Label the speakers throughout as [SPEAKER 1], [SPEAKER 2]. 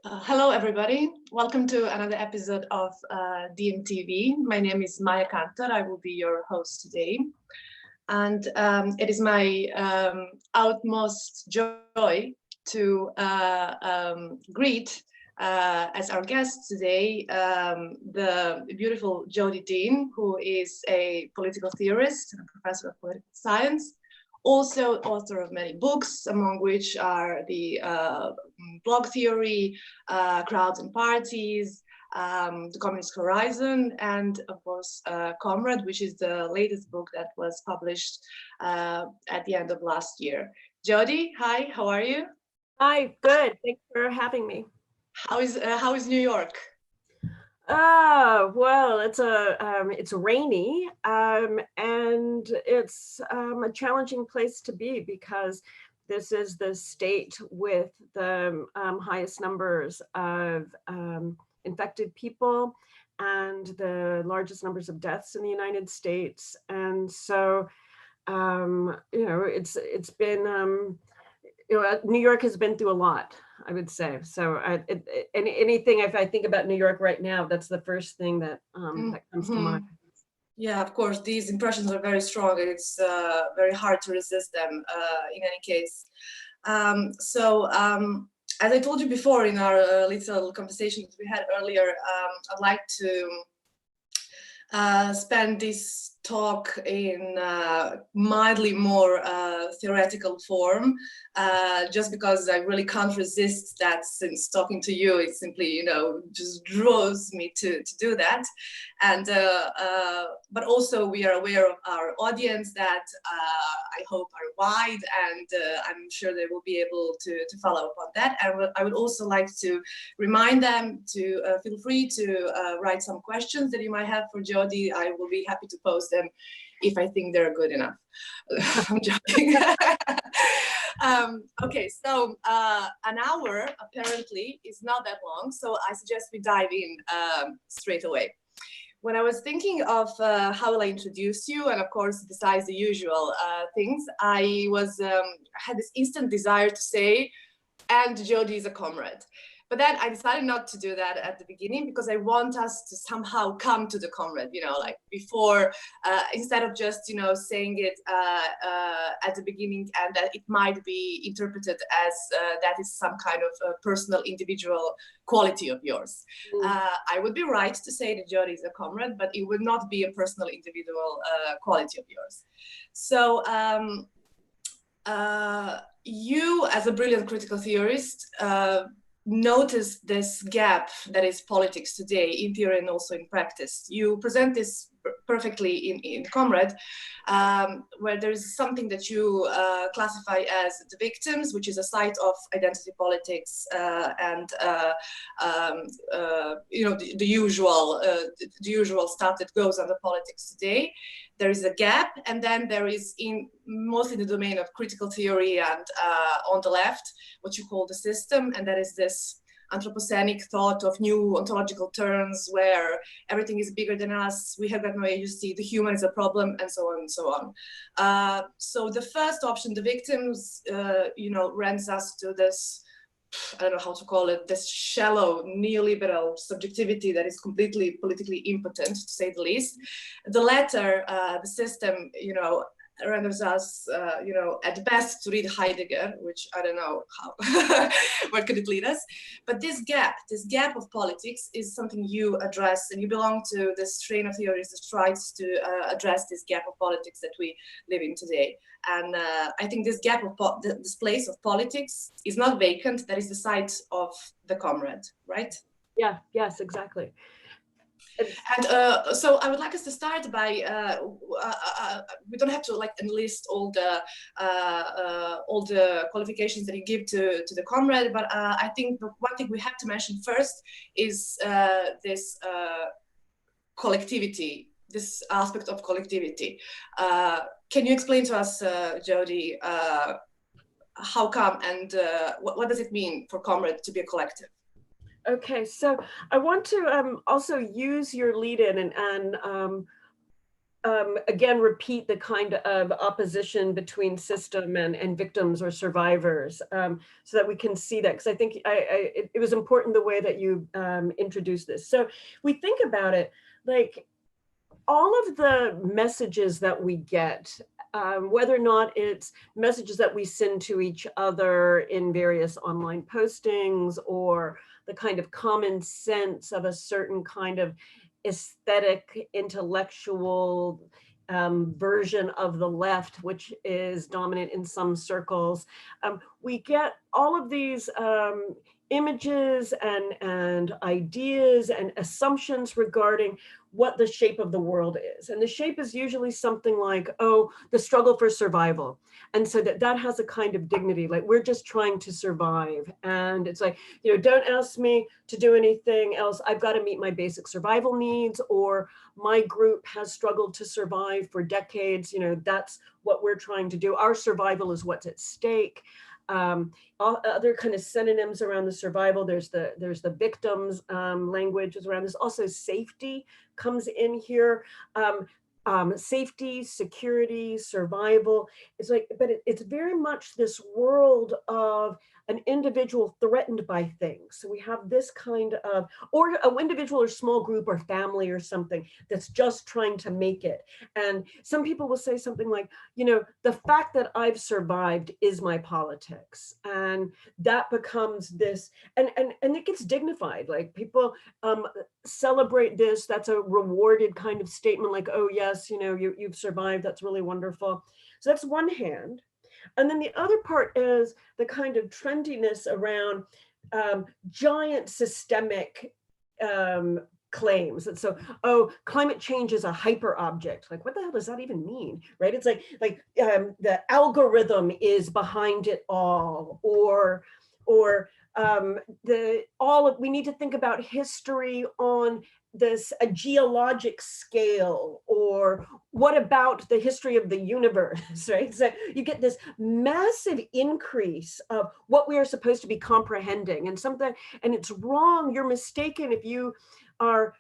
[SPEAKER 1] Hello, everybody. Welcome to another episode of DiEM25. My name is Maja Kantar. I will be your host today. And it is my utmost joy to greet as our guest today the beautiful Jodi DiEM, who is a political theorist and professor of political science, also author of many books, among which are the blog theory, crowds and parties, the Communist Horizon, and of course, Comrade, which is the latest book that was published at the end of last year. Jodi, hi, how are you?
[SPEAKER 2] Hi, good. Thanks for having me.
[SPEAKER 1] How is New York?
[SPEAKER 2] Well, it's rainy, and it's a challenging place to be because this is the state with the highest numbers of infected people and the largest numbers of deaths in the United States. And so, it's been New York has been through a lot, I would say. So anything, if I think about New York right now, that's the first thing that comes to mind.
[SPEAKER 1] Yeah, of course, these impressions are very strong. It's very hard to resist them in any case. As I told you before in our little conversation that we had earlier, I'd like to spend this talk in mildly more theoretical form, just because I really can't resist that. Since talking to you, it simply, just draws me to do that. And but also we are aware of our audience that I hope are wide, and I'm sure they will be able to follow up on that. And I would also like to remind them to feel free to write some questions that you might have for Jodi. I will be happy to post them if I think they're good enough. I'm joking. Okay, so an hour apparently is not that long, so I suggest we dive in straight away. When I was thinking of how will I introduce you, and of course, besides the usual things, I had this instant desire to say, and Jodi is a comrade. But then I decided not to do that at the beginning because I want us to somehow come to the comrade, like before, instead of just, saying it at the beginning, and that it might be interpreted as that is some kind of personal individual quality of yours. I would be right to say that Jodi is a comrade, but it would not be a personal individual quality of yours. So you, as a brilliant critical theorist, notice this gap that is politics today in theory and also in practice. You present this perfectly in Comrade, where there is something that you classify as the victims, which is a site of identity politics and the usual stuff that goes under politics today. There is a gap, and then there is mostly the domain of critical theory and on the left, what you call the system, and that is this anthropocenic thought of new ontological terms where everything is bigger than us, we have got no agency, the human is a problem, and so on and so on. So the first option, the victims, rents us to this, I don't know how to call it, this shallow neoliberal subjectivity that is completely politically impotent, to say the least. The latter, the system, renders us, at best to read Heidegger, which I don't know how, where could it lead us? But this gap of politics is something you address, and you belong to this strain of theories that tries to address this gap of politics that we live in today. And I think this gap of this place of politics is not vacant. That is the site of the comrade, right?
[SPEAKER 2] Yeah, yes, exactly.
[SPEAKER 1] And so I would like us to start by, we don't have to enlist all the qualifications that you give to the comrade, but I think the one thing we have to mention first is this collectivity, this aspect of collectivity. Can you explain to us, Jodi, how come and what does it mean for comrade to be a collective?
[SPEAKER 2] Okay, so I want to also use your lead-in and again, repeat the kind of opposition between system and victims or survivors, so that we can see that. Because I think it was important the way that you introduced this. So we think about it, like all of the messages that we get, whether or not it's messages that we send to each other in various online postings, or the kind of common sense of a certain kind of aesthetic, intellectual version of the left, which is dominant in some circles. We get all of these images and ideas and assumptions regarding what the shape of the world is. And the shape is usually something like, oh, the struggle for survival. And so that has a kind of dignity, like we're just trying to survive. And it's like, don't ask me to do anything else. I've got to meet my basic survival needs, or my group has struggled to survive for decades. That's what we're trying to do. Our survival is what's at stake. Other kind of synonyms around the survival, there's the victims language is around this. Also safety comes in here. Safety, security, survival. It's like, but it's very much this world of an individual threatened by things. So we have this kind of, or an individual or small group or family or something that's just trying to make it. And some people will say something like, the fact that I've survived is my politics. And that becomes this, and it gets dignified. Like people celebrate this. That's a rewarded kind of statement, like, oh yes, you've survived. That's really wonderful. So that's one hand. And then the other part is the kind of trendiness around giant systemic claims. And so, oh, climate change is a hyper object. Like, what the hell does that even mean, right? It's like the algorithm is behind it all, or we need to think about history on a geologic scale, or what about the history of the universe, right? So you get this massive increase of what we are supposed to be comprehending, and it's wrong. You're mistaken if you are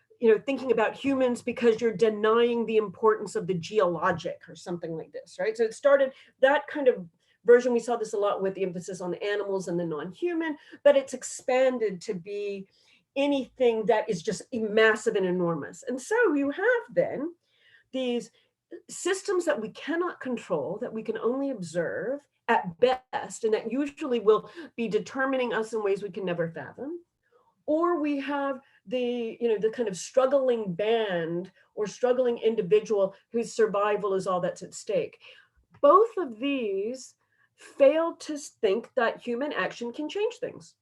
[SPEAKER 2] thinking about humans because you're denying the importance of the geologic or something like this, right? So it started that kind of version. We saw this a lot with the emphasis on the animals and the non-human, but it's expanded to be anything that is just massive and enormous. And so you have then these systems that we cannot control, that we can only observe at best, and that usually will be determining us in ways we can never fathom. Or we have the kind of struggling band or struggling individual whose survival is all that's at stake. Both of these fail to think that human action can change things.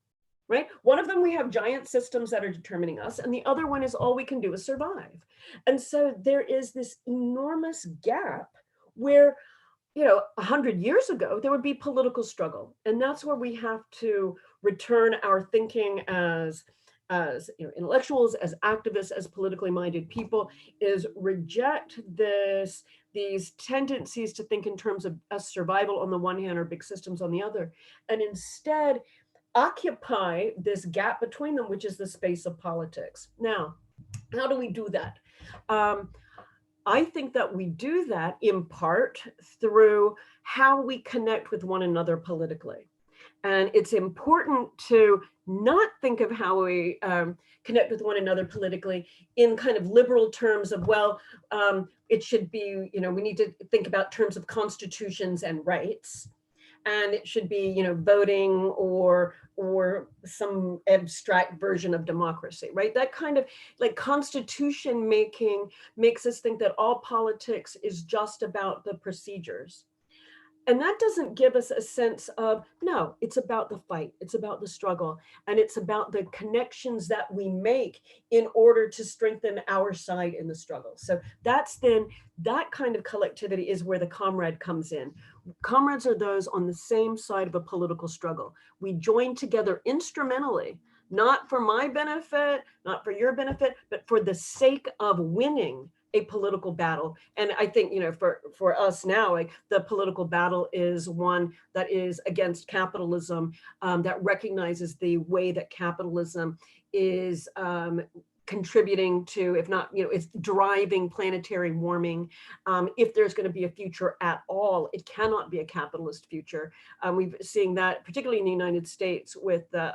[SPEAKER 2] Right? One of them, we have giant systems that are determining us, and the other one is all we can do is survive. And so there is this enormous gap where, 100 years ago, there would be political struggle. And that's where we have to return our thinking as intellectuals, as activists, as politically minded people, is reject these tendencies to think in terms of us survival on the one hand or big systems on the other, and instead occupy this gap between them, which is the space of politics. Now, how do we do that? I think that we do that in part through how we connect with one another politically. And it's important to not think of how we connect with one another politically in kind of liberal terms of, well, it should be, we need to think about terms of constitutions and rights. And it should be, voting or some abstract version of democracy, right? That kind of like constitution making makes us think that all politics is just about the procedures. And that doesn't give us a sense of, no, it's about the fight, it's about the struggle, and it's about the connections that we make in order to strengthen our side in the struggle. So that's then, that kind of collectivity is where the comrade comes in. Comrades are those on the same side of a political struggle. We join together instrumentally, not for my benefit, not for your benefit, but for the sake of winning a political battle. And I think, for us now, like the political battle is one that is against capitalism, that recognizes the way that capitalism is contributing to, if not, it's driving planetary warming. If there's going to be a future at all, it cannot be a capitalist future. We've seen that particularly in the United States with the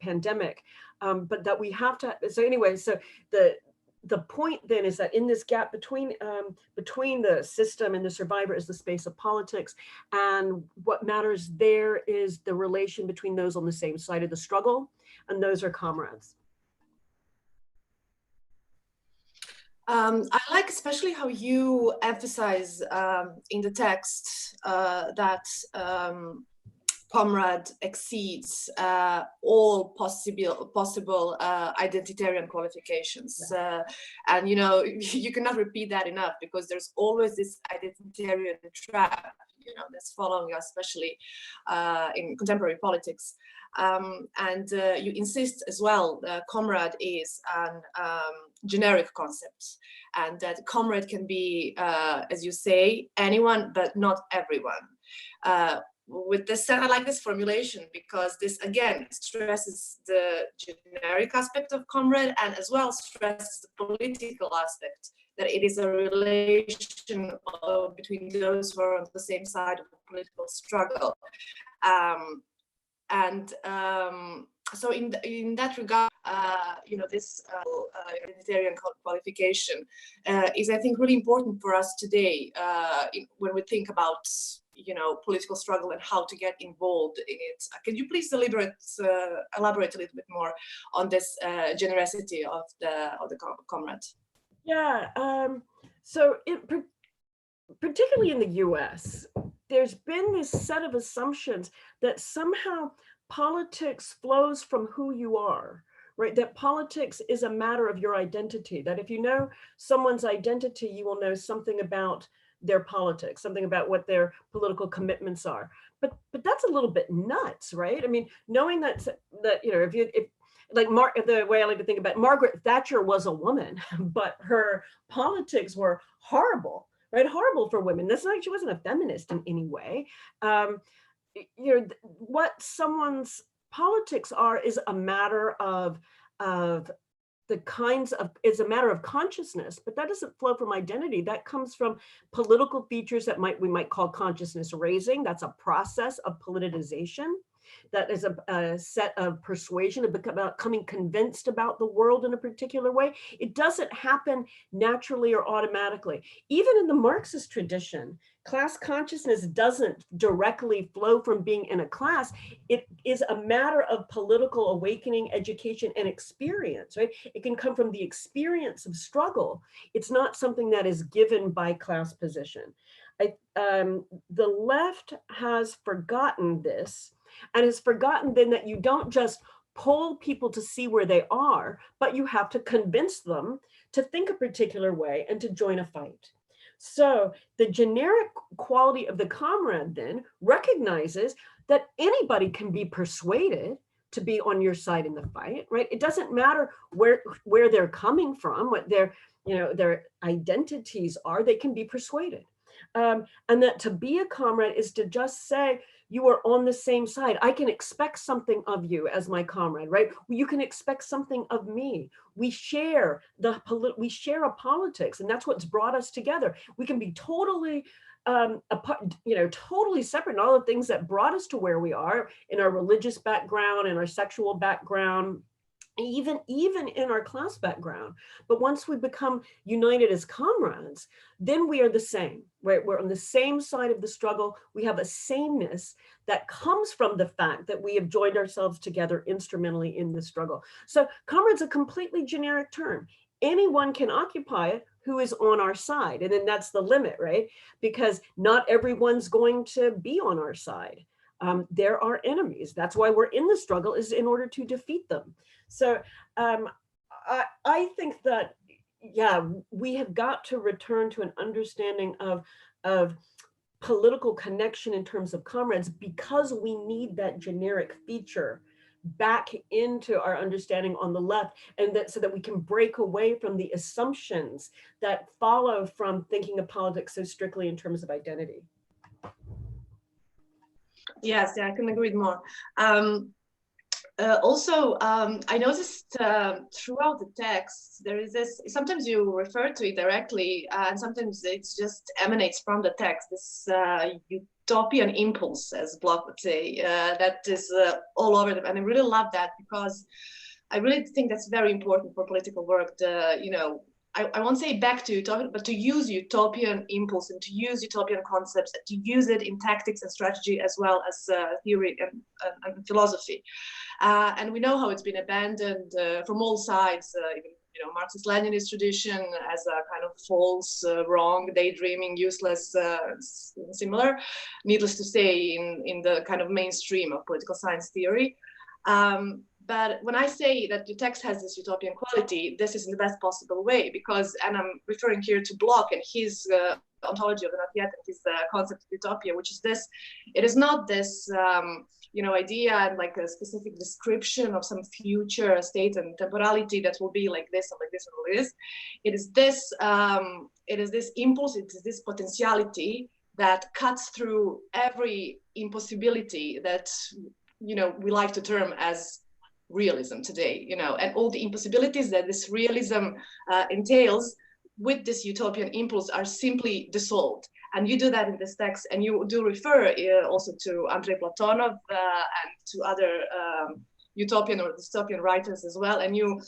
[SPEAKER 2] pandemic, but that we have to, so anyway, so the point then is that in this gap between the system and the survivor is the space of politics, and what matters there is the relation between those on the same side of the struggle, and those are comrades.
[SPEAKER 1] I like especially how you emphasize in the text that comrade exceeds all possible identitarian qualifications. And you cannot repeat that enough, because there's always this identitarian trap, that's following us, especially in contemporary politics. And you insist as well that comrade is an generic concept, and that comrade can be, as you say, anyone, but not everyone. With this, I like this formulation, because this again stresses the generic aspect of comrade, and as well stresses the political aspect, that it is a relation between those who are on the same side of the political struggle. So in that regard, this identitarian qualification is, I think, really important for us today when we think about political struggle and how to get involved in it. Can you please elaborate a little bit more on this generosity of the comrade?
[SPEAKER 2] Yeah. So particularly in the U.S., there's been this set of assumptions that somehow politics flows from who you are, right? That politics is a matter of your identity, that if you know someone's identity, you will know something about their politics, something about what their political commitments are. But that's a little bit nuts, right? I mean, knowing that if the way I like to think about it, Margaret Thatcher was a woman, but her politics were horrible, right? Horrible for women. That's not, she wasn't a feminist in any way. What someone's politics are is a matter of it's a matter of consciousness, but that doesn't flow from identity. That comes from political features that we might call consciousness raising. That's a process of politicization. That is a set of persuasion about becoming convinced about the world in a particular way. It doesn't happen naturally or automatically. Even in the Marxist tradition, class consciousness doesn't directly flow from being in a class. It is a matter of political awakening, education, and experience, right? It can come from the experience of struggle. It's not something that is given by class position. The left has forgotten this, and has forgotten then that you don't just poll people to see where they are, but you have to convince them to think a particular way and to join a fight. So the generic quality of the comrade then recognizes that anybody can be persuaded to be on your side in the fight, right? It doesn't matter where they're coming from, what their identities are, they can be persuaded. And that to be a comrade is to just say, you are on the same side. I can expect something of you as my comrade, right? You can expect something of me. We share a politics, and that's what's brought us together. We can be totally totally separate in all the things that brought us to where we are in our religious background, in our sexual background, even in our class background. But once we become united as comrades, then we are the same, right? We're on the same side of the struggle. We have a sameness that comes from the fact that we have joined ourselves together instrumentally in the struggle. So comrade's a completely generic term. Anyone can occupy it who is on our side. And then that's the limit, right? Because not everyone's going to be on our side. There are enemies. That's why we're in the struggle, is in order to defeat them. So I think that, yeah, we have got to return to an understanding of political connection in terms of comrades, because we need that generic feature back into our understanding on the left, and that so that we can break away from the assumptions that follow from thinking of politics so strictly in terms of identity.
[SPEAKER 1] Yes, yeah, I can agree more. I noticed throughout the text, there is this, sometimes you refer to it directly, and sometimes it just emanates from the text, this utopian impulse, as Bloch would say, that is all over them. And I really love that, because I really think that's very important for political work. I won't say back to utopian, but to use utopian impulse and to use utopian concepts, and to use it in tactics and strategy as well as theory and philosophy. And we know how it's been abandoned from all sides, even Marxist-Leninist tradition as a kind of false, wrong, daydreaming, useless, similar, needless to say, in the kind of mainstream of political science theory. But when I say that the text has this utopian quality, this is in the best possible way, because, and I'm referring here to Bloch and his ontology of the not yet, and his concept of utopia, which is this, it is not this, idea and like a specific description of some future state and temporality that will be like this or like this or like this. It is this impulse, it is this potentiality that cuts through every impossibility that, we like to term as realism today, and all the impossibilities that this realism entails with this utopian impulse are simply dissolved. And you do that in this text, and you do refer also to Andrei Platonov and to other utopian or dystopian writers as well. And you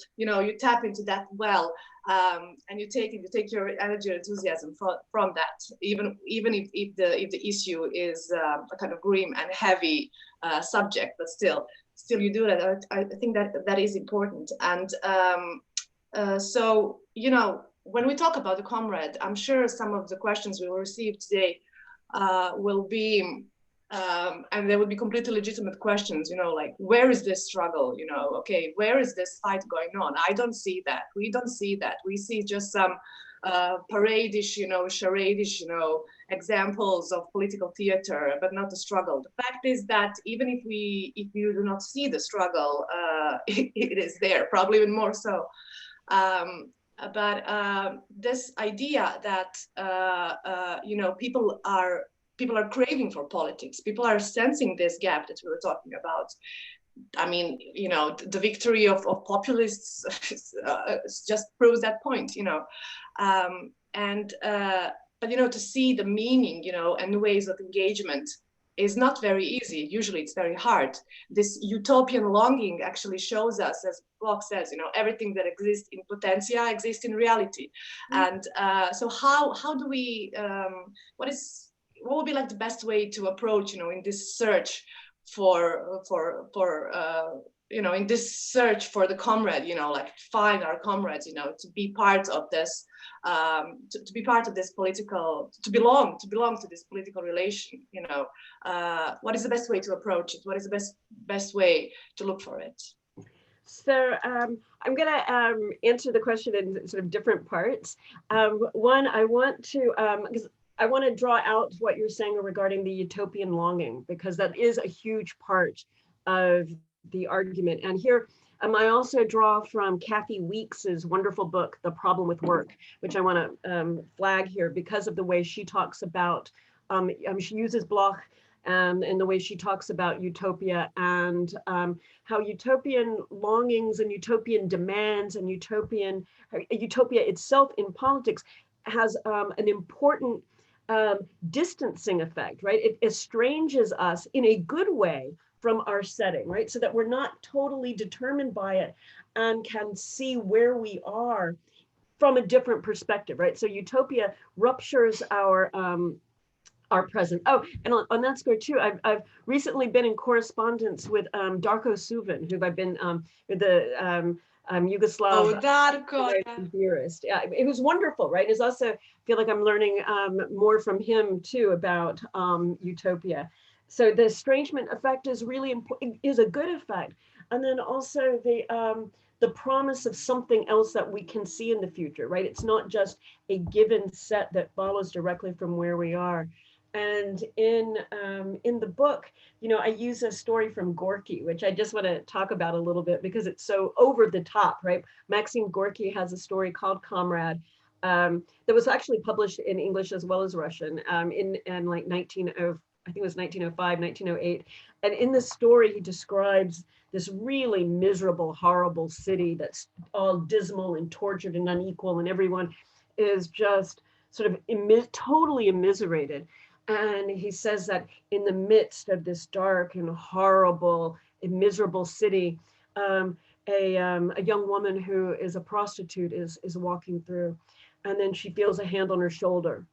[SPEAKER 1] tap into that well, and you take your energy and enthusiasm from that, even if the issue is a kind of grim and heavy subject, but still you do that. I think that is important. And so, when we talk about the comrade, I'm sure some of the questions we will receive today will be, and they would be completely legitimate questions, like, where is this struggle? Okay, where is this fight going on? I don't see that. We don't see that. We see just some parade-ish, charade-ish, examples of political theater, but not the struggle. The fact is that even if you do not see the struggle, it is there, probably even more so. But this idea that people are craving for politics, people are sensing this gap that we were talking about. I mean, the victory of populists just proves that point, but to see the meaning, and the ways of engagement is not very easy. Usually it's very hard. This utopian longing actually shows us, as Bloch says, everything that exists in potentia exists in reality. Mm-hmm. And so how do we, what would be like the best way to approach, in this search for in this search for the comrade, like find our comrades, to be part of this, to be part of this political, to belong to this political relation, what is the best way to approach it? What is the best way to look for it?
[SPEAKER 2] So I'm going to answer the question in sort of different parts. One, I want to, because I want to draw out what you're saying regarding the utopian longing, because that is a huge part of the argument. And here, I also draw from Kathy Weeks's wonderful book, The Problem with Work, which I want to flag here because of the way she talks about, she uses Bloch and the way she talks about utopia and how utopian longings and utopian demands and utopia itself in politics has an important distancing effect, right? It estranges us in a good way from our setting, right? So that we're not totally determined by it and can see where we are from a different perspective, right? So utopia ruptures our present. Oh, and on that score too, I've recently been in correspondence with Darko Suvin, who I've been with the Yugoslav theorist. Yeah, it was wonderful, right? It's also, I feel like I'm learning more from him too about utopia. So the estrangement effect is really important, is a good effect. And then also the promise of something else that we can see in the future, right? It's not just a given set that follows directly from where we are. And in the book, I use a story from Gorky, which I just want to talk about a little bit because it's so over the top, right? Maxim Gorky has a story called Comrade that was actually published in English as well as Russian in like 1904 I think it was 1905, 1908. And in the story, he describes this really miserable, horrible city that's all dismal and tortured and unequal, and everyone is just sort of totally immiserated. And he says that in the midst of this dark and horrible and miserable city, a young woman who is a prostitute is walking through, and then she feels a hand on her shoulder,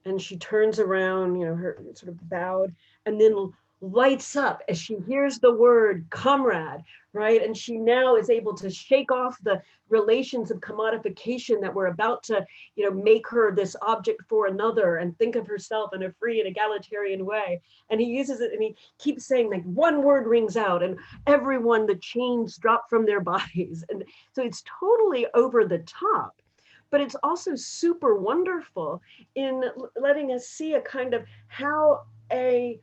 [SPEAKER 2] and she turns around, her sort of bowed, and then lights up as she hears the word comrade, right? And she now is able to shake off the relations of commodification that were about to, make her this object for another, and think of herself in a free and egalitarian way. And he uses it, and he keeps saying, like, one word rings out, and everyone, the chains drop from their bodies. And so it's totally over the top, but it's also super wonderful in letting us see a kind of how a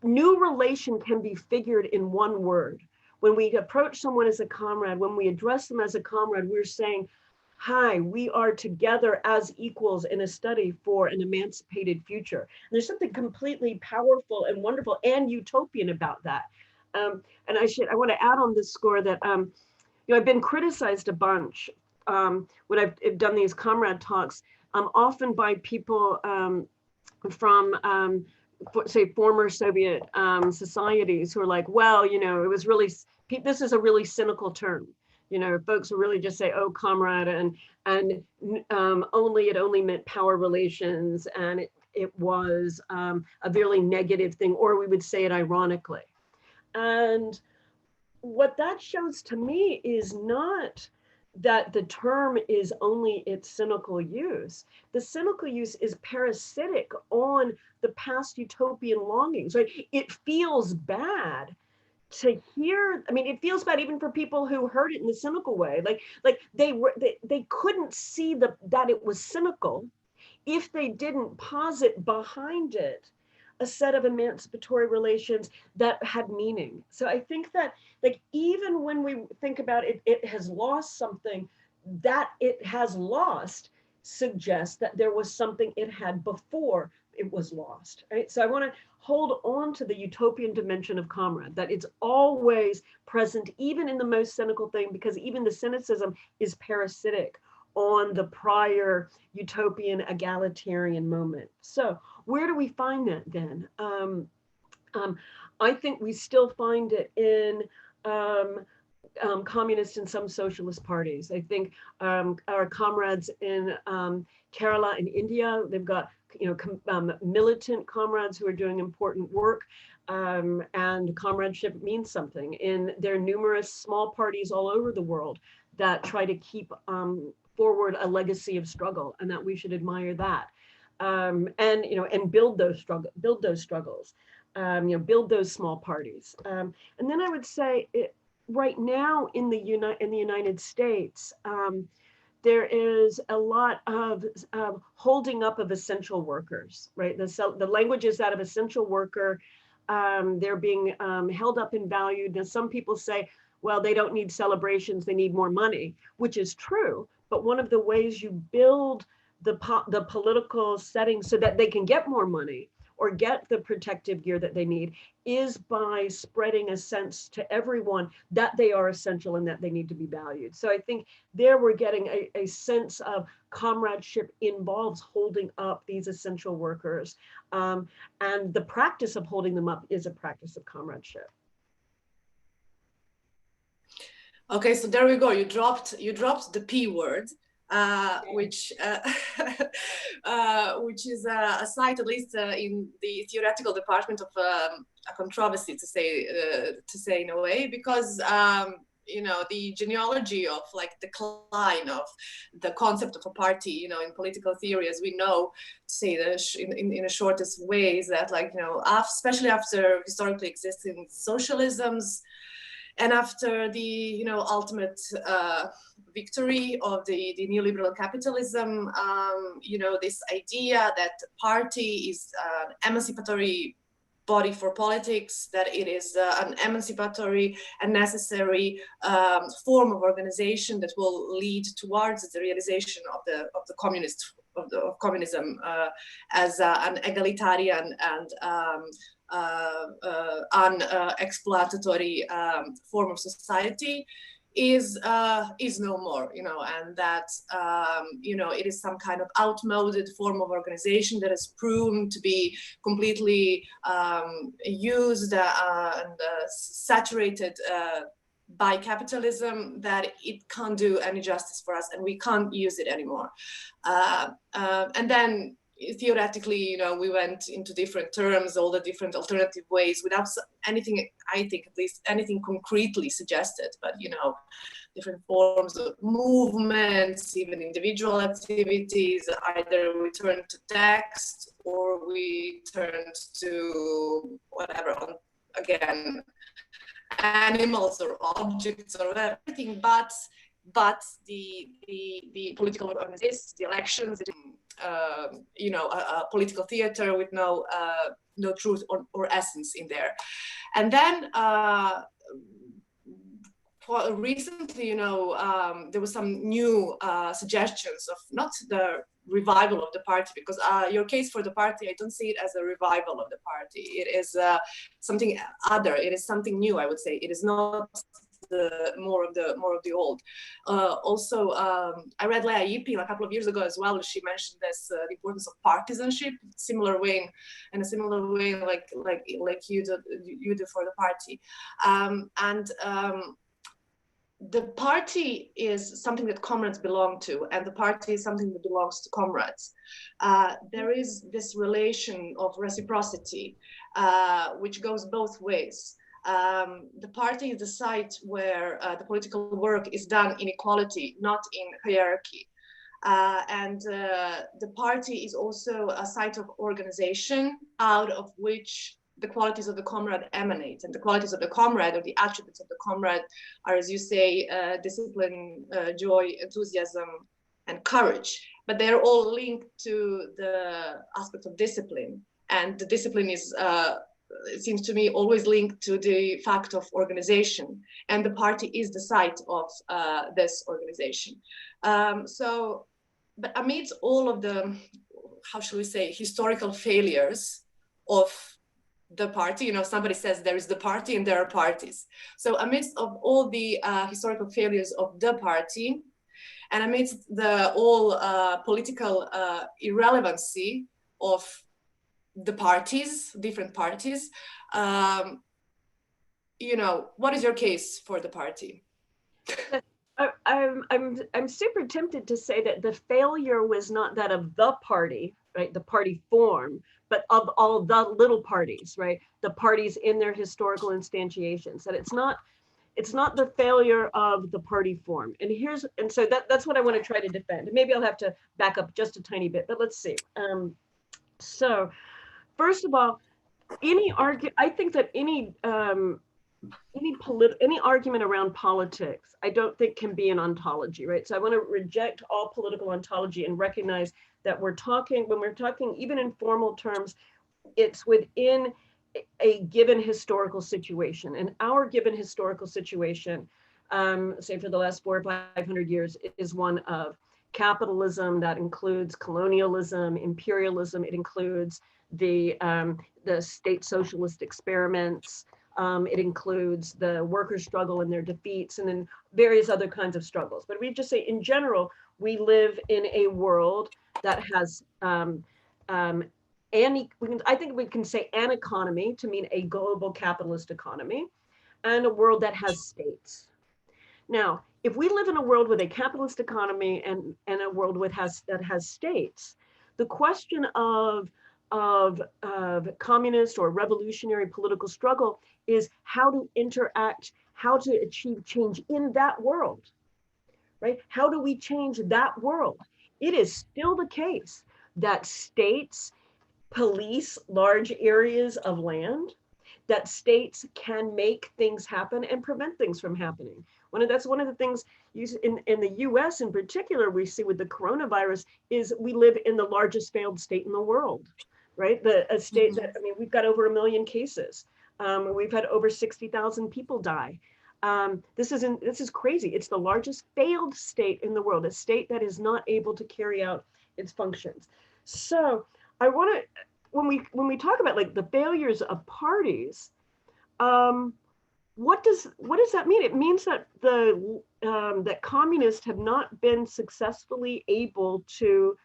[SPEAKER 2] new relation can be figured in one word. When we approach someone as a comrade, when we address them as a comrade, we're saying, hi, we are together as equals in a study for an emancipated future. And there's something completely powerful and wonderful and utopian about that. And I want to add on this score that, I've been criticized a bunch when I've done these comrade talks, often by people from, say, former Soviet societies who are like, well, it was really, this is a really cynical term. Folks will really just say, oh, comrade, and it only meant power relations, and it was a really negative thing, or we would say it ironically. And what that shows to me is not that the term is only its cynical use. The cynical use is parasitic on the past utopian longings, right? It feels bad to hear. I mean, it feels bad even for people who heard it in the cynical way. Like they couldn't see that it was cynical if they didn't posit behind it a set of emancipatory relations that had meaning. So I think that, like, even when we think about it, it has lost something, that it has lost suggests that there was something it had before it was lost, right? So I want to hold on to the utopian dimension of comrade, that it's always present, even in the most cynical thing, because even the cynicism is parasitic on the prior utopian egalitarian moment. So where do we find that then? I think we still find it in communist and some socialist parties. I think our comrades in Kerala and India, they've got militant comrades who are doing important work, and comradeship means something. In their numerous small parties all over the world that try to keep forward a legacy of struggle, and that we should admire that, and build those struggles, build those small parties, and then I would say right now in the United States, there is a lot of holding up of essential workers, right? The language is that of essential worker. They're being held up and valued. Now, some people say, well, they don't need celebrations, they need more money, which is true. But one of the ways you build the political setting so that they can get more money or get the protective gear that they need is by spreading a sense to everyone that they are essential and that they need to be valued. So I think there we're getting a sense of comradeship involves holding up these essential workers. And the practice of holding them up is a practice of comradeship.
[SPEAKER 1] Okay, so there we go. You dropped the P word, which is a site, at least in the theoretical department, of a controversy, to say in a way, because the genealogy of like decline of the concept of a party, in political theory, as we know, to say that in the shortest ways, that especially after historically existing socialisms, and after the ultimate victory of the neoliberal capitalism, this idea that party is an emancipatory body for politics, that it is an emancipatory and necessary form of organization that will lead towards the realization of the of communism as an egalitarian and unexploitatory form of society is no more, and that it is some kind of outmoded form of organization that is proven to be completely used and saturated by capitalism, that it can't do any justice for us and we can't use it anymore. And then theoretically, we went into different terms, all the different alternative ways, without anything, I think at least, anything concretely suggested, but different forms of movements, even individual activities. Either we turned to text or we turned to whatever, again, animals or objects or everything, but the political organizations, the elections, a political theater with no truth or essence in there. And then recently, there was some new suggestions of not the revival of the party, because your case for the party, I don't see it as a revival of the party. It is something other. It is something new, I would say. It is not more of the old. Also, I read Lea Ypi a couple of years ago as well. She mentioned this the importance of partisanship, in a similar way, like you do for the party, the party is something that comrades belong to, and the party is something that belongs to comrades. There is this relation of reciprocity, which goes both ways. The party is the site where the political work is done in equality, not in hierarchy. And the party is also a site of organization out of which the qualities of the comrade emanate. And the qualities of the comrade, or the attributes of the comrade, are, as you say, discipline, joy, enthusiasm, and courage. But they're all linked to the aspect of discipline. And the discipline is, it seems to me, always linked to the fact of organization. And the party is the site of this organization. But amidst all of the, how shall we say, historical failures of the party, somebody says there is the party and there are parties. So amidst of all the historical failures of the party, and amidst the all political irrelevancy of the parties, different parties, what is your case for the party?
[SPEAKER 2] I'm super tempted to say that the failure was not that of the party, right? The party form, but of all the little parties, right? The parties in their historical instantiations. That it's not the failure of the party form. And so that's what I want to try to defend. Maybe I'll have to back up just a tiny bit, but let's see. So first of all, I think that any argument around politics, I don't think can be an ontology, right? So I want to reject all political ontology and recognize that when we're talking even in formal terms, it's within a given historical situation. And our given historical situation, say for the last 400 or 500 years, is one of capitalism that includes colonialism, imperialism. It includes the state socialist experiments. It includes the worker struggle and their defeats, and then various other kinds of struggles. But we just say, in general, we live in a world that has, I think we can say an economy to mean a global capitalist economy, and a world that has states. Now, if we live in a world with a capitalist economy and a world that has states, the question of communist or revolutionary political struggle is how to interact, how to achieve change in that world, right? How do we change that world? It is still the case that states police large areas of land, that states can make things happen and prevent things from happening. That's one of the things in the US in particular, we see with the coronavirus is we live in the largest failed state in the world. right? A state that, I mean, we've got over 1 million cases. We've had over 60,000 people die. This is crazy. It's the largest failed state in the world, a state that is not able to carry out its functions. So I want to, when we talk about like the failures of parties, what does that mean? It means that that communists have not been successfully able to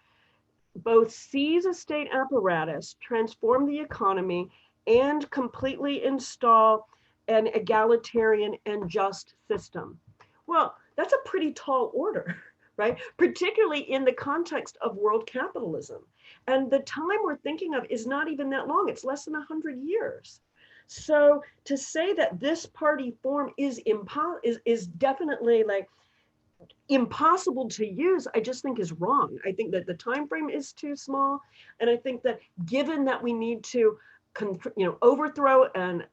[SPEAKER 2] both seize a state apparatus, transform the economy, and completely install an egalitarian and just system. Well, that's a pretty tall order, right? Particularly in the context of world capitalism. And the time we're thinking of is not even that long. It's less than 100 years. So to say that this party form is definitely like impossible to use, I just think is wrong. I think that the time frame is too small, and I think that given that we need to overthrow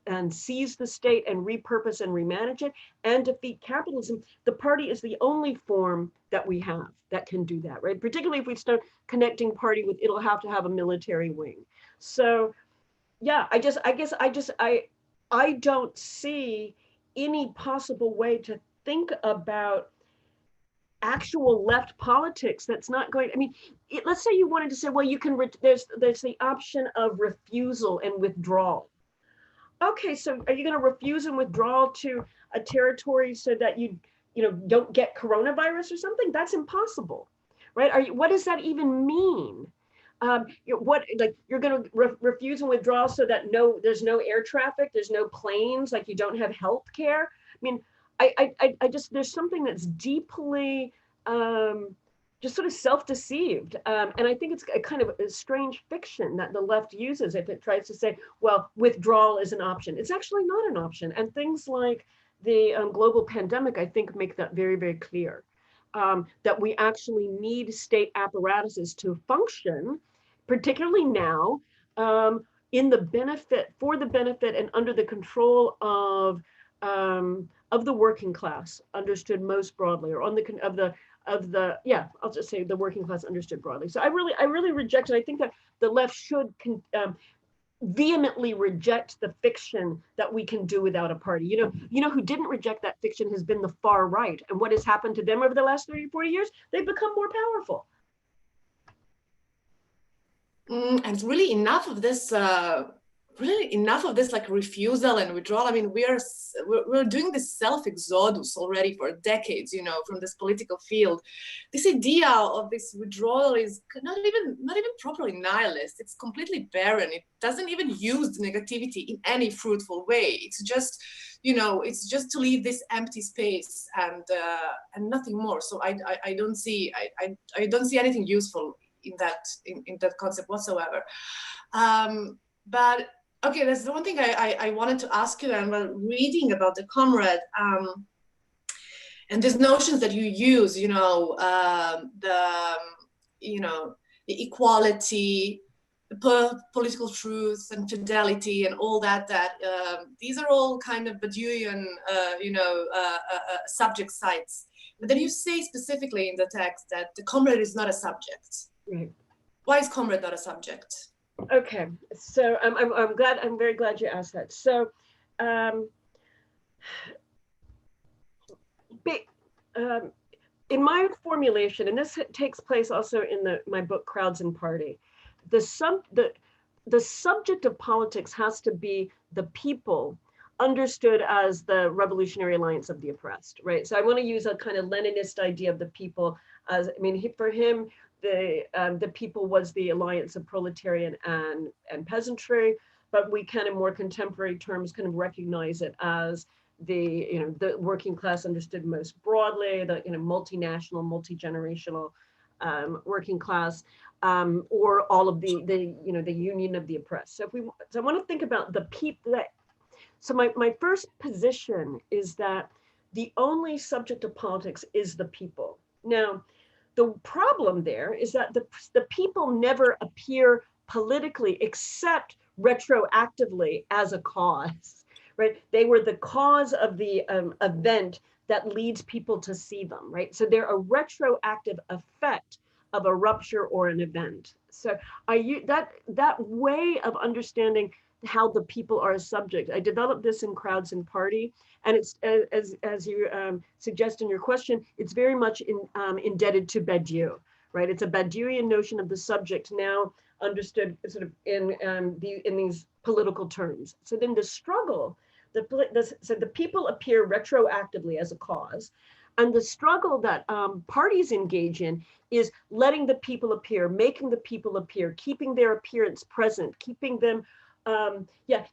[SPEAKER 2] and seize the state and repurpose and remanage it and defeat capitalism, the party is the only form that we have that can do that, right? Particularly if we start connecting party with, it'll have to have a military wing. So yeah, I don't see any possible way to think about actual left politics that's not going, I mean, let's say you wanted to say, well, you can, there's the option of refusal and withdrawal. Okay, so are you going to refuse and withdraw to a territory so that you don't get coronavirus or something? That's impossible, right? What does that even mean? You're going to refuse and withdraw so that there's no air traffic, there's no planes, like you don't have health care. I mean, I just, there's something that's deeply just sort of self-deceived. And I think it's a kind of a strange fiction that the left uses if it tries to say, well, withdrawal is an option. It's actually not an option. And things like the global pandemic, I think, make that very, very clear. That we actually need state apparatuses to function, particularly now, for the benefit and under the control of the working class, understood most broadly, or I'll just say the working class understood broadly. So I really reject it. I think that the left should vehemently reject the fiction that we can do without a party. You know who didn't reject that fiction has been the far right. And what has happened to them over the last 30, 40 years? They've become more powerful.
[SPEAKER 1] And really enough of this like refusal and withdrawal. I mean, we're doing this self-exodus already for decades, from this political field. This idea of this withdrawal is not even properly nihilist. It's completely barren. It doesn't even use the negativity in any fruitful way. It's just, it's just to leave this empty space and nothing more. So I don't see anything useful in that concept whatsoever. But okay, that's the one thing I wanted to ask you, and while reading about the comrade, and these notions that you use, the equality, the political truth and fidelity and all that, these are all kind of Badiouian, subject sites. But then you say specifically in the text that the comrade is not a subject.
[SPEAKER 2] Right.
[SPEAKER 1] Why is comrade not a subject?
[SPEAKER 2] Okay, so I'm very glad you asked that. So, in my formulation, and this takes place also in my book Crowds and Party, the subject of politics has to be the people understood as the Revolutionary Alliance of the Oppressed, right? So I want to use a kind of Leninist idea of the people as, for him, the people was the alliance of proletarian and peasantry, but we kind of more contemporary terms kind of recognize it as the working class understood most broadly, the multinational, multi-generational working class, or all of the union of the oppressed. So I want to think about the people that. So my first position is that the only subject of politics is the people. Now, the problem there is that the people never appear politically except retroactively as a cause, right? They were the cause of the event that leads people to see them, right? So they're a retroactive effect of a rupture or an event. So that way of understanding how the people are a subject. I developed this in Crowds and Party, and it's as you suggest in your question, it's very much indebted to Badiou, right? It's a Badiouian notion of the subject now understood sort of in these political terms. So then the struggle, so the people appear retroactively as a cause, and the struggle that parties engage in is letting the people appear, making the people appear, keeping their appearance present, keeping them,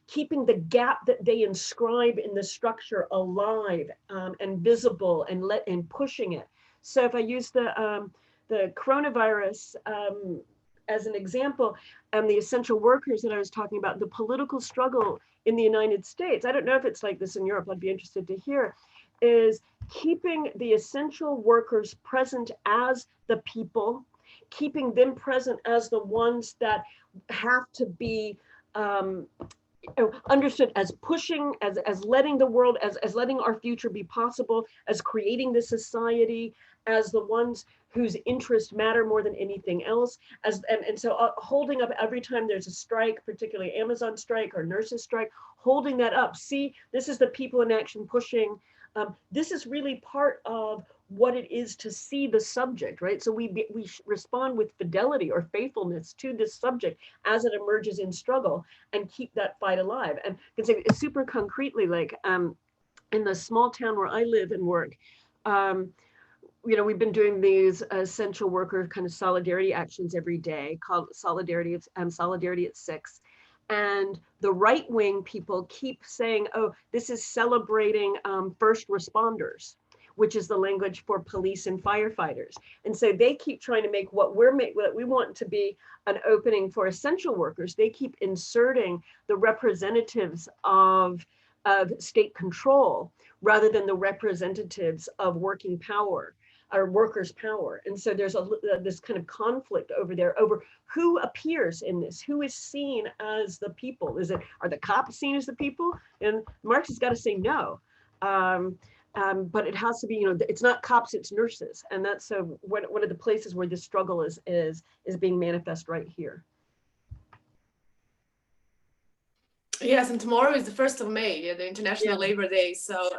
[SPEAKER 2] keeping the gap that they inscribe in the structure alive and visible, and pushing it. So if I use the coronavirus as an example, and the essential workers that I was talking about, the political struggle in the United States, I don't know if it's like this in Europe, I'd be interested to hear, is keeping the essential workers present as the people, keeping them present as the ones that have to be understood as pushing, as letting the world, as letting our future be possible, as creating the society, as the ones whose interests matter more than anything else, and so holding up every time there's a strike, particularly Amazon strike or nurses strike, holding that up. See, this is the people in action pushing. This is really part of what it is to see the subject, right? So we respond with fidelity or faithfulness to this subject as it emerges in struggle, and keep that fight alive. And I can say super concretely, like in the small town where I live and work, we've been doing these essential worker kind of solidarity actions every day called Solidarity at 6. And the right-wing people keep saying, oh, this is celebrating first responders, which is the language for police and firefighters. And so they keep trying to make what we want to be an opening for essential workers. They keep inserting the representatives of state control rather than the representatives of working power or workers' power. And so there's this kind of conflict over there over who appears in this, who is seen as the people. Are the cops seen as the people? And Marx has got to say no. But it has to be, it's not cops, it's nurses. And that's one of the places where this struggle is being manifest right here.
[SPEAKER 1] Yes, and tomorrow is the 1st of May, the International Labor Day. So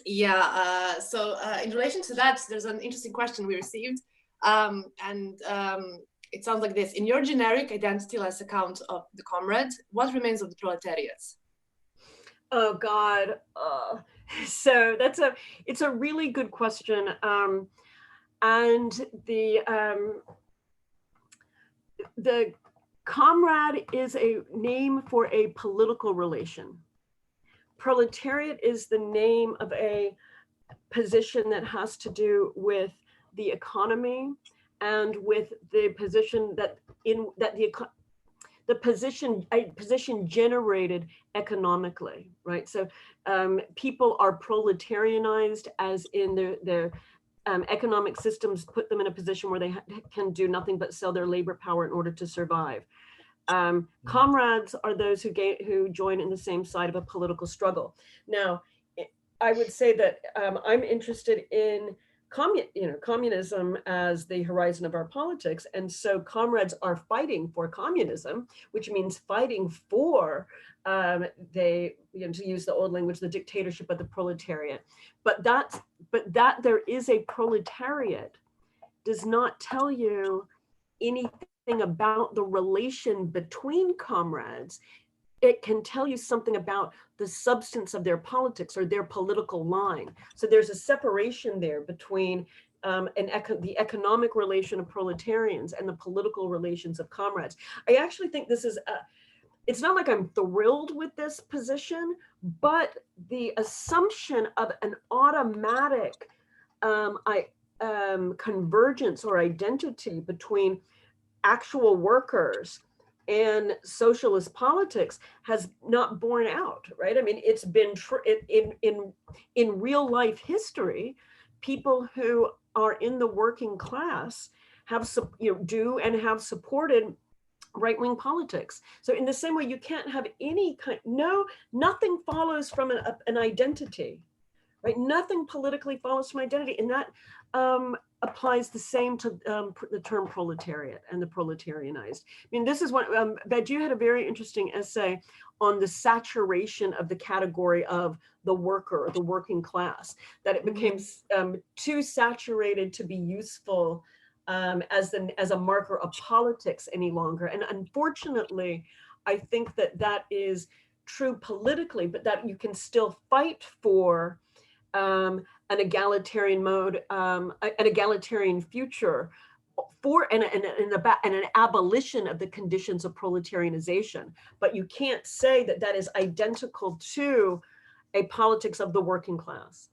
[SPEAKER 1] in relation to that, there's an interesting question we received, it sounds like this: in your generic identityless account of the comrade, what remains of the proletariats?
[SPEAKER 2] Oh God, so it's a really good question, and the comrade is a name for a political relation. Proletariat is the name of a position that has to do with the economy and with the position the position generated economically, right? So people are proletarianized, as in their economic systems put them in a position where they can do nothing but sell their labor power in order to survive. Comrades are those who join in the same side of a political struggle. Now, I would say that I'm interested in communism as the horizon of our politics, and so comrades are fighting for communism, which means fighting for to use the old language, the dictatorship of the proletariat. But that there is a proletariat does not tell you anything about the relation between comrades. It can tell you something about the substance of their politics or their political line. So there's a separation there between the economic relation of proletarians and the political relations of comrades. I actually think this is, it's not like I'm thrilled with this position, but the assumption of an automatic convergence or identity between actual workers and socialist politics has not borne out, right? I mean, it's been in real life history, people who are in the working class have do and have supported right-wing politics. So in the same way, you can't have any nothing follows from an identity, right? Nothing politically follows from identity, and that applies the same to the term proletariat and the proletarianized. I mean, this is what, Badu had a very interesting essay on the saturation of the category of the worker, or the working class, that it became too saturated to be useful as a marker of politics any longer. And unfortunately, I think that that is true politically, but that you can still fight for an egalitarian mode, an egalitarian future, for an abolition of the conditions of proletarianization. But you can't say that that is identical to a politics of the working class.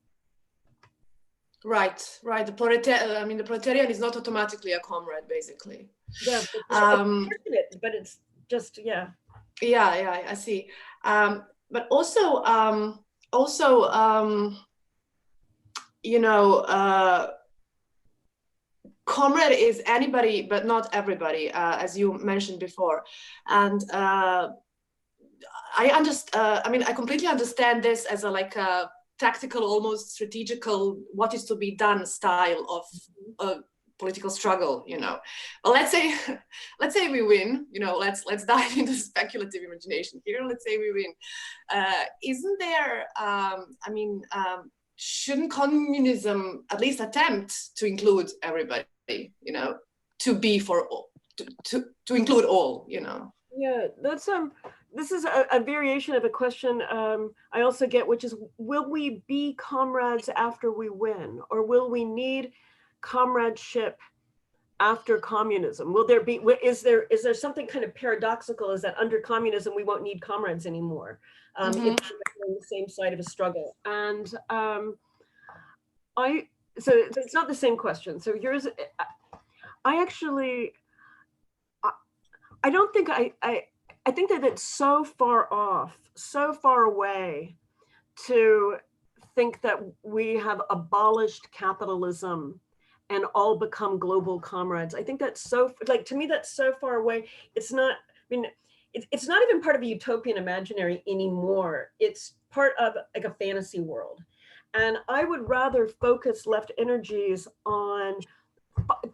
[SPEAKER 1] Right, right. The proletarian is not automatically a comrade, basically.
[SPEAKER 2] Yeah, but it's just, yeah.
[SPEAKER 1] Yeah, I see. But also, you know, comrade is anybody, but not everybody, as you mentioned before. And I mean, I completely understand this as a tactical, almost strategical, what is to be done style of political struggle, you know. Well, let's say we win, you know, let's dive into speculative imagination here. Let's say we win. Isn't there, shouldn't communism at least attempt to include everybody, you know, to be for all, to include all, you know?
[SPEAKER 2] Yeah, that's this is a variation of a question I also get, which is, will we be comrades after we win, or will we need comradeship after communism? Will there be, is there something kind of paradoxical, is that under communism we won't need comrades anymore if we're on the same side of a struggle? And so it's not the same question. So yours, I don't think I think that it's so far off, so far away to think that we have abolished capitalism and all become global comrades. I think that's so, like, to me, that's so far away. It's not, I mean, it's not even part of a utopian imaginary anymore. It's part of like a fantasy world. And I would rather focus left energies on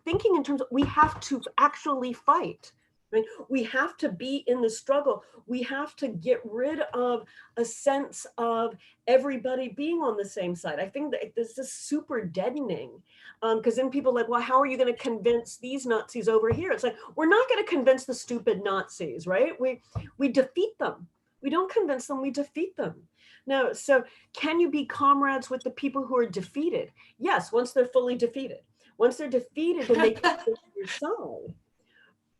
[SPEAKER 2] thinking in terms of, we have to actually fight. I mean, we have to be in the struggle. We have to get rid of a sense of everybody being on the same side. I think that this is super deadening, because then people are like, well, how are you going to convince these Nazis over here? It's like, we're not going to convince the stupid Nazis, right? We defeat them. We don't convince them, we defeat them. No, so can you be comrades with the people who are defeated? Yes, once they're fully defeated. Once they're defeated, then they can go to your side.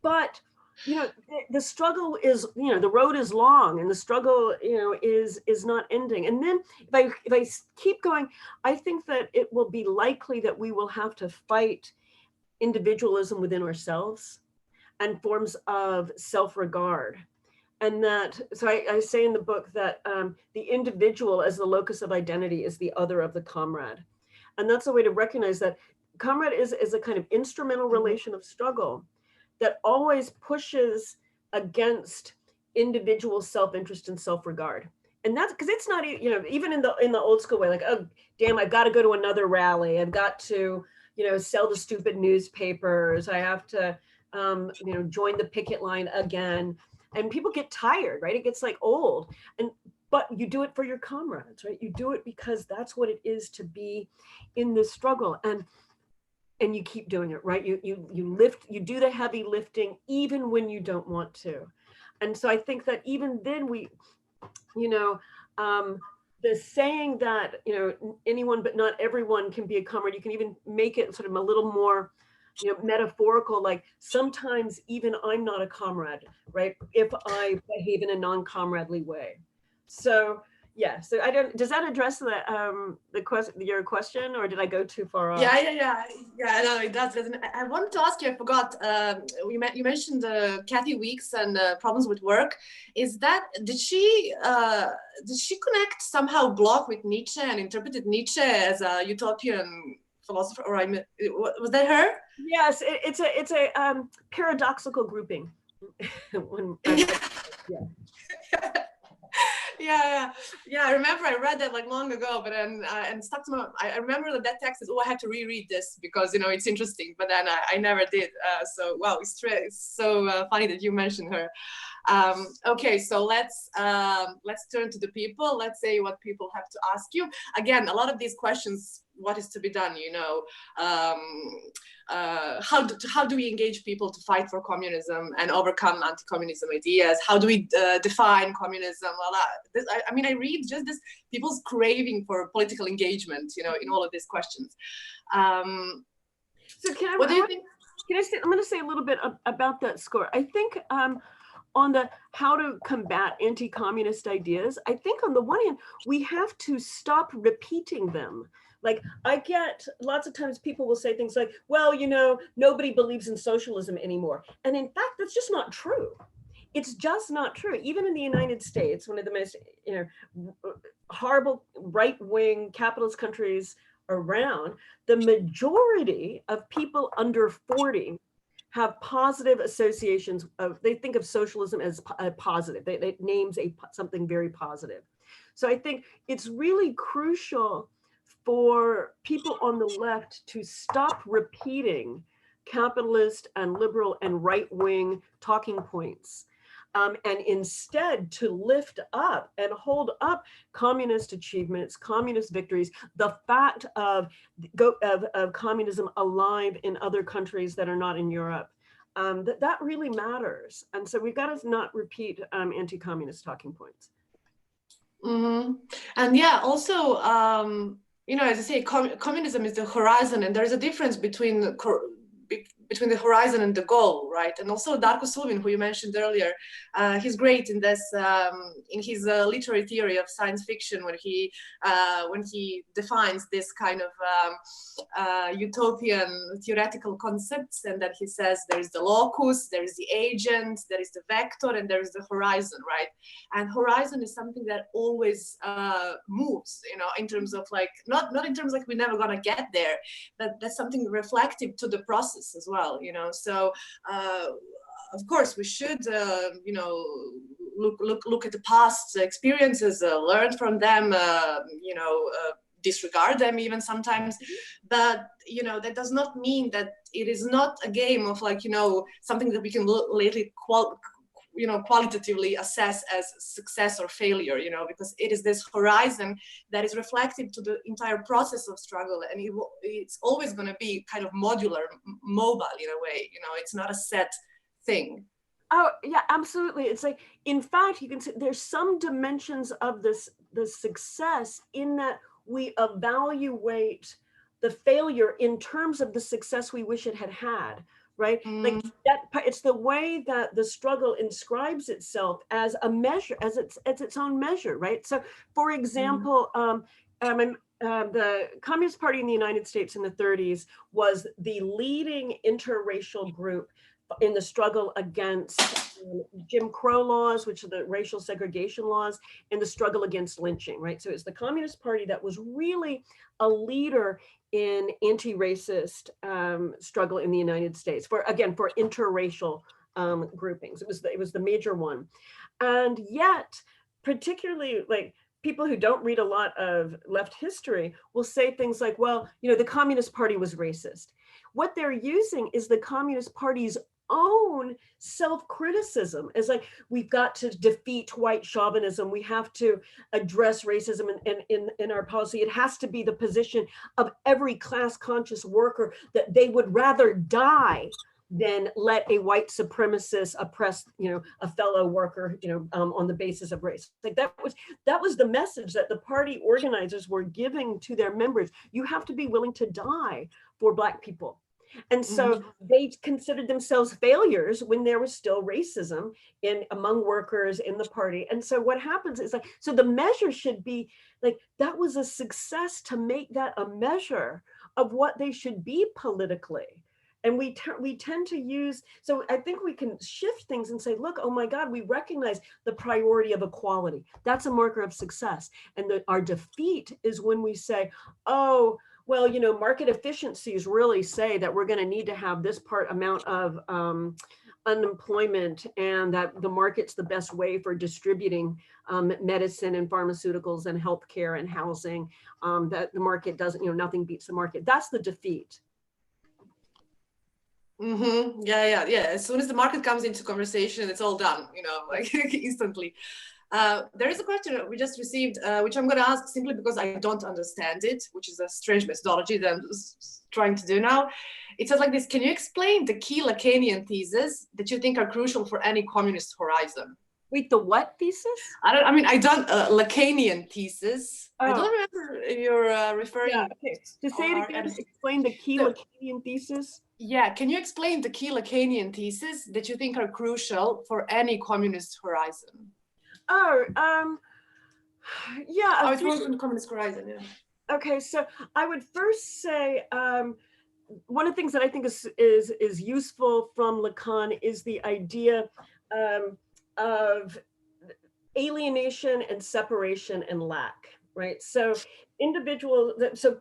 [SPEAKER 2] But you know, the struggle is, you know, the road is long, and the struggle, you know, is not ending. And then if I keep going, I think that it will be likely that we will have to fight individualism within ourselves and forms of self-regard. And that, so I say in the book that the individual as the locus of identity is the other of the comrade. And that's a way to recognize that comrade is a kind of instrumental relation of struggle that always pushes against individual self-interest and self-regard. And that's because it's not, you know, even in the old school way, like, oh, damn, I've got to go to another rally. I've got to, you know, sell the stupid newspapers. I have to, you know, join the picket line again. And people get tired, right? It gets like old. But you do it for your comrades, right? You do it because that's what it is to be in this struggle. And you keep doing it, right? You do the heavy lifting even when you don't want to. And so I think that even then we, you know, the saying that, you know, anyone but not everyone can be a comrade, you can even make it sort of a little more, you know, metaphorical, like sometimes even I'm not a comrade, right? If I behave in a non-comradely way. So yeah, so I don't, does that address your question, or did I go too far off?
[SPEAKER 1] Yeah, no, it does. I wanted to ask you, I forgot, you mentioned Kathy Weeks and problems with work. Did she connect somehow Bloch with Nietzsche and interpreted Nietzsche as a utopian philosopher, or was that her?
[SPEAKER 2] Yes, it's a paradoxical grouping.
[SPEAKER 1] Yeah. yeah. I remember I read that like long ago, but then and stuck to my. I remember that text is, oh, I had to reread this because it's interesting, but then I never did. So wow, it's so funny that you mentioned her. Okay, so let's turn to the people. Let's say what people have to ask you. Again, a lot of these questions, what is to be done, how do we engage people to fight for communism and overcome anti-communism ideas? How do we define communism? Well, I read just this people's craving for political engagement, in all of these questions.
[SPEAKER 2] So what do you think? I'm going to say a little bit about that score. I think on the how to combat anti-communist ideas, I think on the one hand, we have to stop repeating them. Like, I get lots of times people will say things like, well, nobody believes in socialism anymore. And in fact, that's just not true. It's just not true. Even in the United States, one of the most horrible right-wing capitalist countries around, the majority of people under 40 have positive associations of, they think of socialism as a positive. It names something very positive. So I think it's really crucial for people on the left to stop repeating capitalist and liberal and right-wing talking points, and instead to lift up and hold up communist achievements, communist victories, the fact of communism alive in other countries that are not in Europe. That really matters. And so we've got to not repeat anti-communist talking points.
[SPEAKER 1] Mm-hmm. And yeah, also, as I say, communism is the horizon, and there's a difference between the horizon and the goal, right? And also Darko Sulvin, who you mentioned earlier, he's great in this, in his literary theory of science fiction, when he defines this kind of utopian theoretical concepts, and that he says there is the locus, there is the agent, there is the vector, and there is the horizon, right? And horizon is something that always moves, in terms of like, not in terms like we're never gonna get there, but that's something reflective to the process as well. So of course we should look at the past experiences, learn from them, disregard them even sometimes, but that does not mean that it is not a game of like something that we can lately qualitatively assess as success or failure, because it is this horizon that is reflective to the entire process of struggle, and it's always going to be kind of modular, mobile in a way, it's not a set thing.
[SPEAKER 2] Oh yeah, absolutely. It's like, in fact, you can see there's some dimensions of the success in that we evaluate the failure in terms of the success we wish it had had. Right? Like that, it's the way that the struggle inscribes itself as a measure, as its own measure, right? So, for example, the Communist Party in the United States in the 30s was the leading interracial group in the struggle against Jim Crow laws, which are the racial segregation laws, and the struggle against lynching, right? So it's the Communist Party that was really a leader in anti-racist struggle in the United States for interracial groupings. It was the major one. And yet, particularly like people who don't read a lot of left history will say things like, well, the Communist Party was racist. What they're using is the Communist Party's own self-criticism as like, we've got to defeat white chauvinism, we have to address racism in our policy. It has to be the position of every class-conscious worker that they would rather die than let a white supremacist oppress, a fellow worker, on the basis of race. Like that was the message that the party organizers were giving to their members. You have to be willing to die for Black people. And so they considered themselves failures when there was still racism among workers in the party. And so what happens is like, so the measure should be like, that was a success to make that a measure of what they should be politically. And we tend to use, so I think we can shift things and say, look, oh my God, we recognize the priority of equality. That's a marker of success. And our defeat is when we say, oh, well, market efficiencies really say that we're going to need to have this amount of unemployment and that the market's the best way for distributing medicine and pharmaceuticals and healthcare and housing, that the market doesn't, nothing beats the market. That's the defeat.
[SPEAKER 1] Mm-hmm. Yeah. As soon as the market comes into conversation, it's all done, like instantly. There is a question we just received, which I'm going to ask simply because I don't understand it, which is a strange methodology that I'm trying to do now. It says like this: can you explain the key Lacanian theses that you think are crucial for any communist horizon?
[SPEAKER 2] Wait, the what thesis?
[SPEAKER 1] Lacanian thesis. Oh. I don't remember if you're referring.
[SPEAKER 2] Yeah, okay. To say it again, explain the key Lacanian thesis.
[SPEAKER 1] Yeah, can you explain the key Lacanian thesis that you think are crucial for any communist horizon?
[SPEAKER 2] Yeah.
[SPEAKER 1] It was in the communist horizon, yeah.
[SPEAKER 2] Okay, so I would first say one of the things that I think is useful from Lacan is the idea of alienation and separation and lack, right? So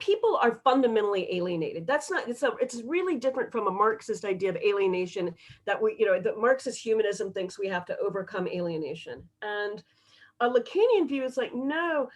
[SPEAKER 2] people are fundamentally alienated. It's really different from a Marxist idea of alienation that that Marxist humanism thinks we have to overcome alienation. And a Lacanian view is like, no,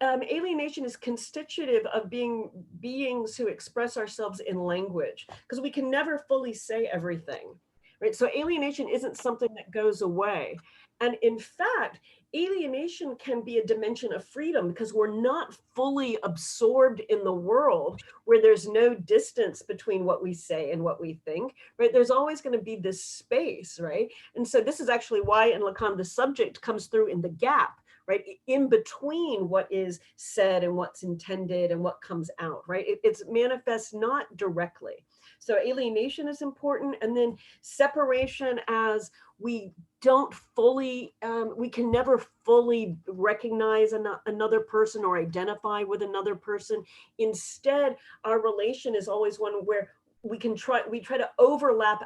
[SPEAKER 2] alienation is constitutive of being beings who express ourselves in language, because we can never fully say everything, right? So alienation isn't something that goes away. And in fact, alienation can be a dimension of freedom because we're not fully absorbed in the world where there's no distance between what we say and what we think, right? There's always going to be this space, right? And so this is actually why in Lacan, the subject comes through in the gap, right? In between what is said and what's intended and what comes out, right? It's manifests not directly. So alienation is important. And then separation, as we don't fully, we can never fully recognize another person or identify with another person. Instead, our relation is always one where we try to overlap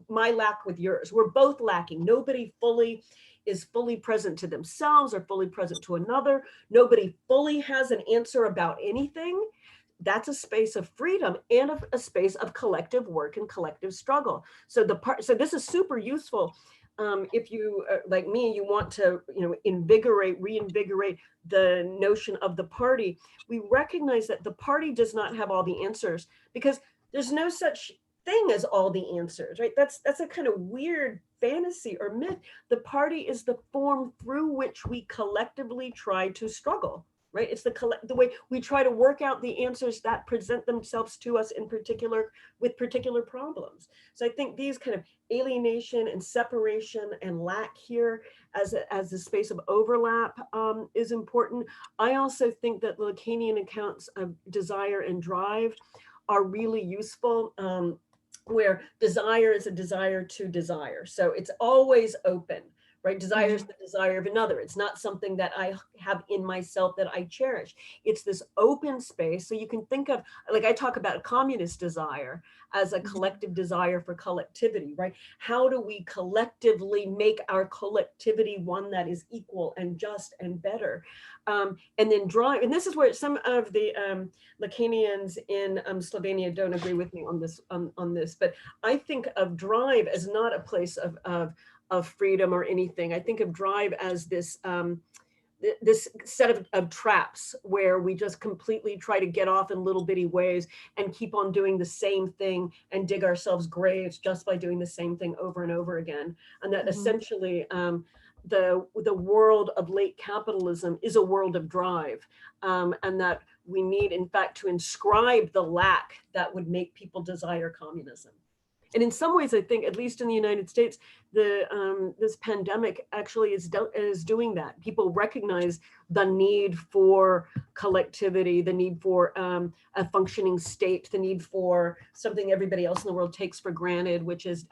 [SPEAKER 2] my lack with yours. We're both lacking. Nobody is fully present to themselves or fully present to another. Nobody fully has an answer about anything. That's a space of freedom and a space of collective work and collective struggle. So this is super useful. If you, like me, you want to, reinvigorate the notion of the party. We recognize that the party does not have all the answers because there's no such thing as all the answers, right? That's a kind of weird fantasy or myth. The party is the form through which we collectively try to struggle. Right? It's the way we try to work out the answers that present themselves to us with particular problems. So I think these kind of alienation and separation and lack here as a space of overlap is important. I also think that the Lacanian accounts of desire and drive are really useful, where desire is a desire to desire. So it's always open. Right? Desire is the desire of another. It's not something that I have in myself that I cherish. It's this open space. So you can think of, like I talk about communist desire as a collective desire for collectivity, right? How do we collectively make our collectivity one that is equal and just and better? And then drive, and this is where some of the Lacanians in Slovenia don't agree with me on this, but I think of drive as not a place of freedom or anything. I think of drive as this this set of traps where we just completely try to get off in little bitty ways and keep on doing the same thing and dig ourselves graves just by doing the same thing over and over again. And that essentially the world of late capitalism is a world of drive, and that we need, in fact, to inscribe the lack that would make people desire communism. And in some ways, I think, at least in the United States, this pandemic actually is doing that. People recognize the need for collectivity, the need for a functioning state, the need for something everybody else in the world takes for granted, which is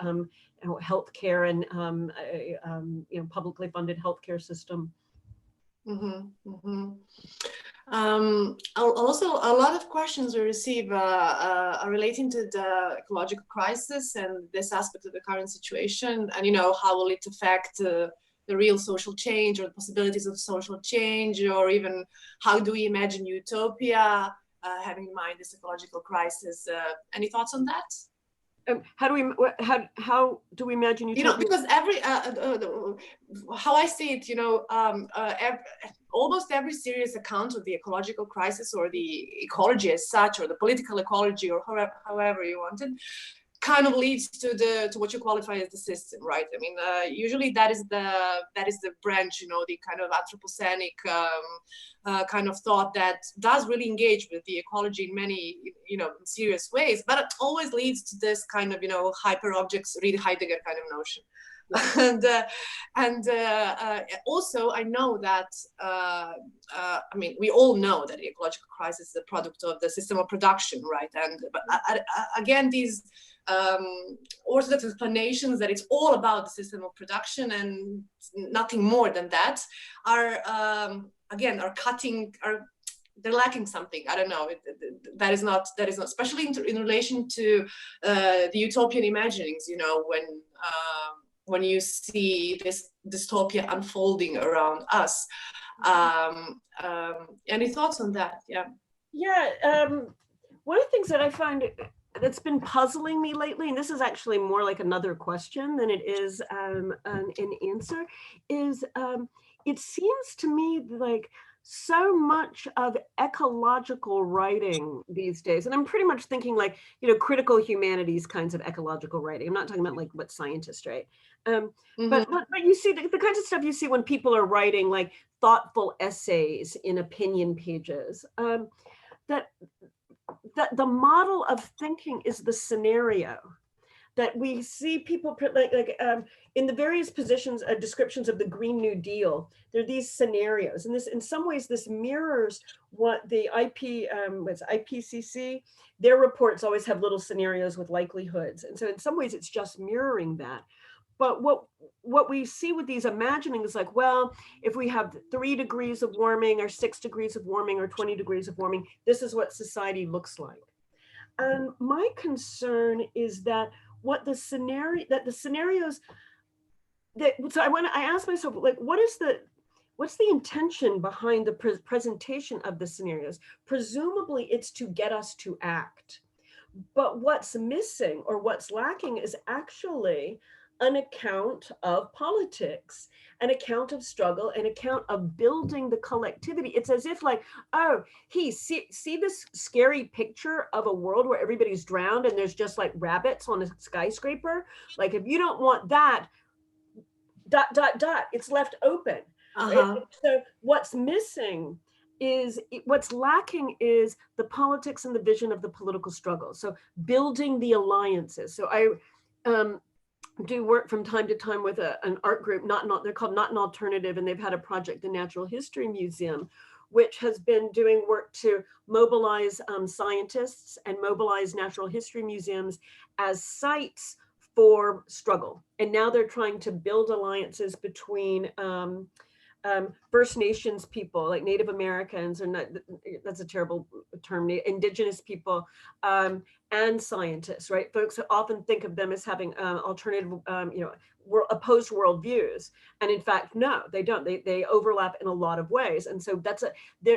[SPEAKER 2] healthcare and publicly funded healthcare system.
[SPEAKER 1] Also, a lot of questions we receive are relating to the ecological crisis and this aspect of the current situation, and how will it affect the real social change or the possibilities of social change, or even how do we imagine utopia, having in mind this ecological crisis. Any thoughts on that?
[SPEAKER 2] how do we imagine
[SPEAKER 1] You know,
[SPEAKER 2] utopia?
[SPEAKER 1] because every how I see it, you know, almost every serious account of the ecological crisis or the ecology as such, or the political ecology, or however you want it, kind of leads to what you qualify as the system, right? I mean, usually that is the branch, you know, the kind of anthropocenic kind of thought that does really engage with the ecology in many, you know, serious ways, but it always leads to this kind of, you know, hyper objects, read Heidegger kind of notion. Also, I know that, I mean, we all know that the ecological crisis is a product of the system of production, right? And but again, these orthodox explanations that it's all about the system of production and nothing more than that are cutting, they're lacking something. I don't know. That is not, especially in relation to the utopian imaginings, you know, when you see this dystopia unfolding around us. Any thoughts on that? Yeah.
[SPEAKER 2] Yeah. One of the things that I find that's been puzzling me lately, and this is actually more like another question than it is an answer, is it seems to me like so much of ecological writing these days, and I'm pretty much thinking like, you know, critical humanities kinds of ecological writing. I'm not talking about like what scientists write. But you see the kinds of stuff you see when people are writing like thoughtful essays in opinion pages, that the model of thinking is the scenario, that we see people in the various positions, descriptions of the Green New Deal. There are these scenarios, and this, in some ways, this mirrors what the IPCC. Their reports always have little scenarios with likelihoods, and so in some ways, it's just mirroring that. But what we see with these imaginings is like, well, if we have 3 degrees of warming or 6 degrees of warming or 20 degrees of warming, this is what society looks like. And my concern is that the scenarios that, so I ask myself, like, what's the intention behind the presentation of the scenarios? Presumably it's to get us to act. But what's missing or what's lacking is actually an account of politics, an account of struggle, an account of building the collectivity. It's as if like, oh, see this scary picture of a world where everybody's drowned and there's just like rabbits on a skyscraper. Like, if you don't want that, ... it's left open. Right? So what's missing is, what's lacking is the politics and the vision of the political struggle. So building the alliances. So I do work from time to time with an art group, they're called Not an Alternative, and they've had a project, the Natural History Museum, which has been doing work to mobilize scientists and mobilize natural history museums as sites for struggle. And now they're trying to build alliances between First Nations people, like Native Americans, or not, that's a terrible term, indigenous people, and scientists, right? Folks often think of them as having alternative, opposed worldviews. And in fact, no, they don't. They overlap in a lot of ways. And so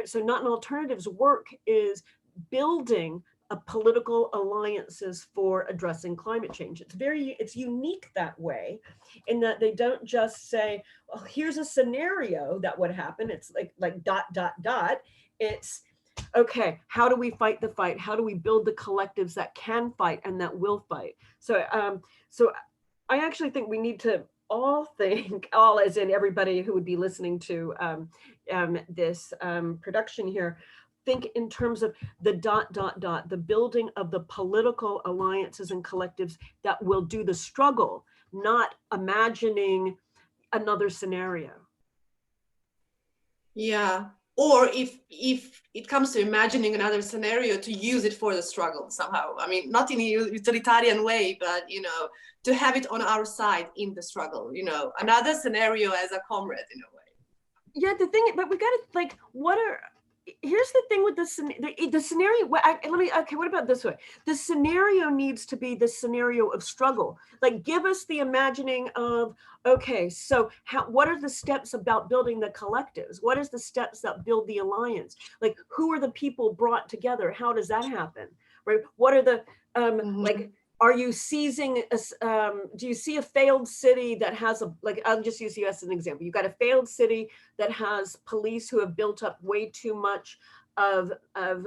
[SPEAKER 2] so Not an Alternative's work is building political alliances for addressing climate change. It's unique that way, in that they don't just say, well, here's a scenario that would happen. It's like ... It's, okay, how do we fight the fight? How do we build the collectives that can fight and that will fight? So I actually think we need to all think, all as in everybody who would be listening to this production here, think in terms of the ... the building of the political alliances and collectives that will do the struggle, not imagining another scenario.
[SPEAKER 1] Yeah. Or if it comes to imagining another scenario, to use it for the struggle somehow. I mean, not in a utilitarian way, but, to have it on our side in the struggle, another scenario as a comrade in a way.
[SPEAKER 2] Yeah, but we got to here's the thing with the scenario. What about this way? The scenario needs to be the scenario of struggle. Like, give us the imagining of, okay, so what are the steps about building the collectives? What is the steps that build the alliance? Like, who are the people brought together? How does that happen? Right? What are the, are you seizing, do you see a failed city that has like, I'll just use you as an example. You've got a failed city that has police who have built up way too much of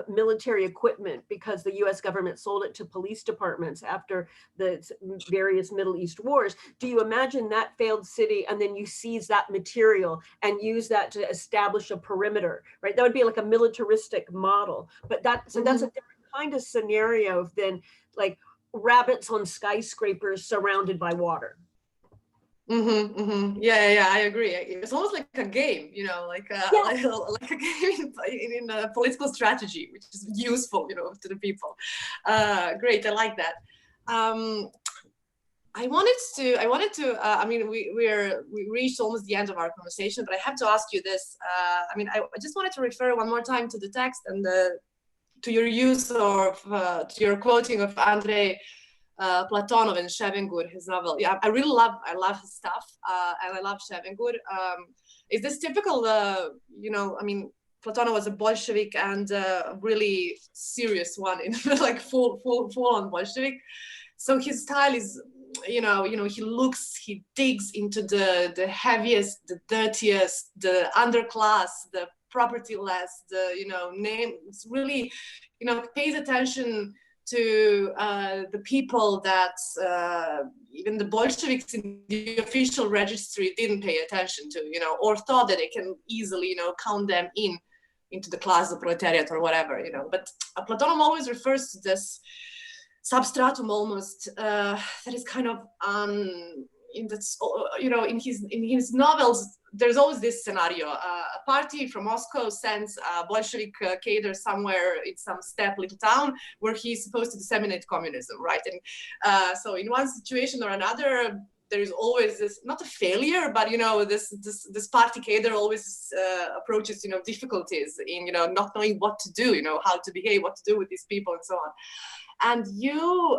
[SPEAKER 2] military equipment because the US government sold it to police departments after the various Middle East wars. Do you imagine that failed city and then you seize that material and use that to establish a perimeter, right? That would be like a militaristic model. But that's a different kind of scenario than like rabbits on skyscrapers surrounded by water.
[SPEAKER 1] Yeah, I agree. It's almost like a game, you know, like a game in a political strategy, which is useful, you know, to the people. Great, I like that. I wanted to. I mean, we reached almost the end of our conversation, but I have to ask you this. I mean, I just wanted to refer one more time to the text and to your use of to your quoting of Andrei Platonov in Chevengur, his novel. Yeah, I love his stuff, and I love Chevengur. Is this typical? You know, I mean, Platonov was a Bolshevik and a really serious one, in like full on Bolshevik. So his style is, you know, he digs into the heaviest, the dirtiest, the underclass, the propertyless, the, you know, name. It's really, you know, pays attention to the people that even the Bolsheviks in the official registry didn't pay attention to, you know, or thought that they can easily, you know, count them into the class of proletariat or whatever, you know. But Platonov always refers to this substratum almost that is kind of in that, you know, in his novels. There's always this scenario: a party from Moscow sends a Bolshevik cadre somewhere in some steppe little town where he's supposed to disseminate communism, right? And so in one situation or another, there is always this, not a failure, but, you know, this party cadre always approaches, you know, difficulties in, you know, not knowing what to do, you know, how to behave, what to do with these people, and so on. And you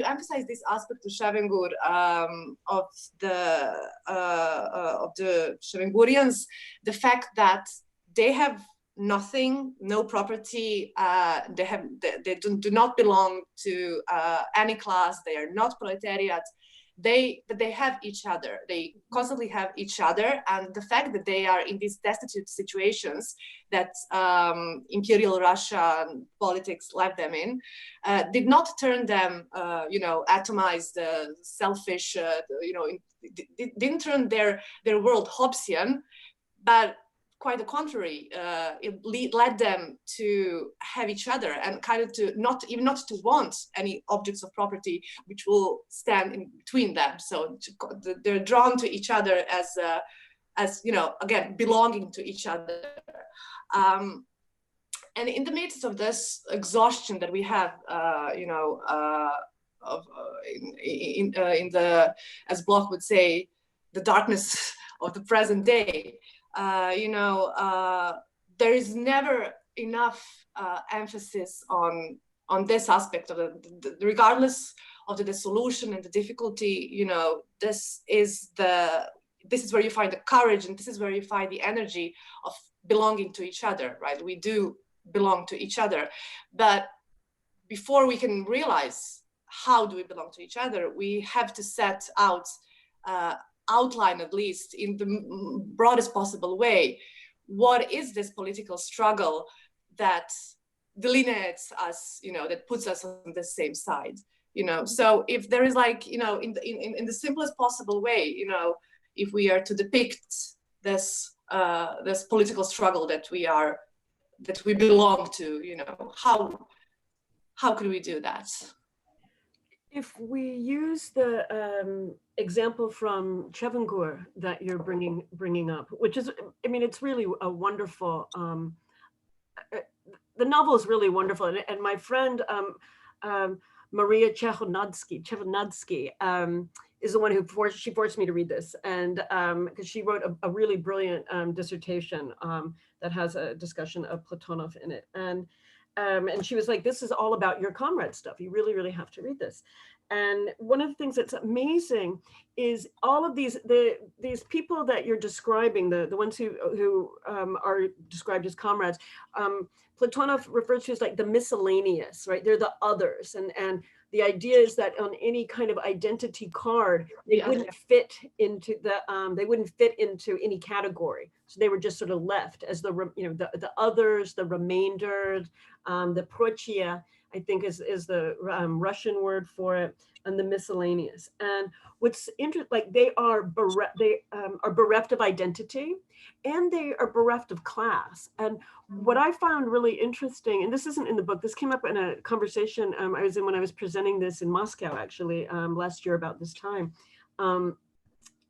[SPEAKER 1] emphasize this aspect of Chevengur, of the Chevengurians, the fact that they have nothing, no property, they do not belong to any class. They are not proletariat. But they have each other. They constantly have each other, and the fact that they are in these destitute situations that imperial Russia politics left them in did not turn them, you know, atomized, selfish, you know, didn't turn their world Hobbesian, but quite the contrary. It led them to have each other and kind of to not to want any objects of property which will stand in between them. So they're drawn to each other as, you know, again, belonging to each other. And in the midst of this exhaustion that we have, you know, in the, as Bloch would say, the darkness of the present day, you know, there is never enough emphasis on this aspect of regardless of the dissolution and the difficulty. You know, this is where you find the courage, and this is where you find the energy of belonging to each other, right? We do belong to each other, but before we can realize how do we belong to each other, we have to set out outline, at least in the broadest possible way, what is this political struggle that delineates us, you know, that puts us on the same side, you know. So if there is, like, you know, in the simplest possible way, you know, if we are to depict this this political struggle that we belong to, you know, how could we do that?
[SPEAKER 2] If we use the example from Chevengur that you're bringing up, which is, I mean, it's really a wonderful, the novel is really wonderful. And my friend, Maria Chevonadsky, is the one who forced me to read this. And because she wrote a really brilliant dissertation that has a discussion of Platonov in it. And she was like, this is all about your comrade stuff. You really, really have to read this. And one of the things that's amazing is all of these people that you're describing, the ones who are described as comrades, Platonov refers to as like the miscellaneous, right? They're the others, and the idea is that on any kind of identity card, they wouldn't fit into any category. So they were just sort of left as the others, the remainder, the prochia, I think is the Russian word for it, and the miscellaneous. And what's interesting, like they are bereft of identity, and they are bereft of class. And what I found really interesting, and this isn't in the book, this came up in a conversation I was in when I was presenting this in Moscow, actually, last year about this time,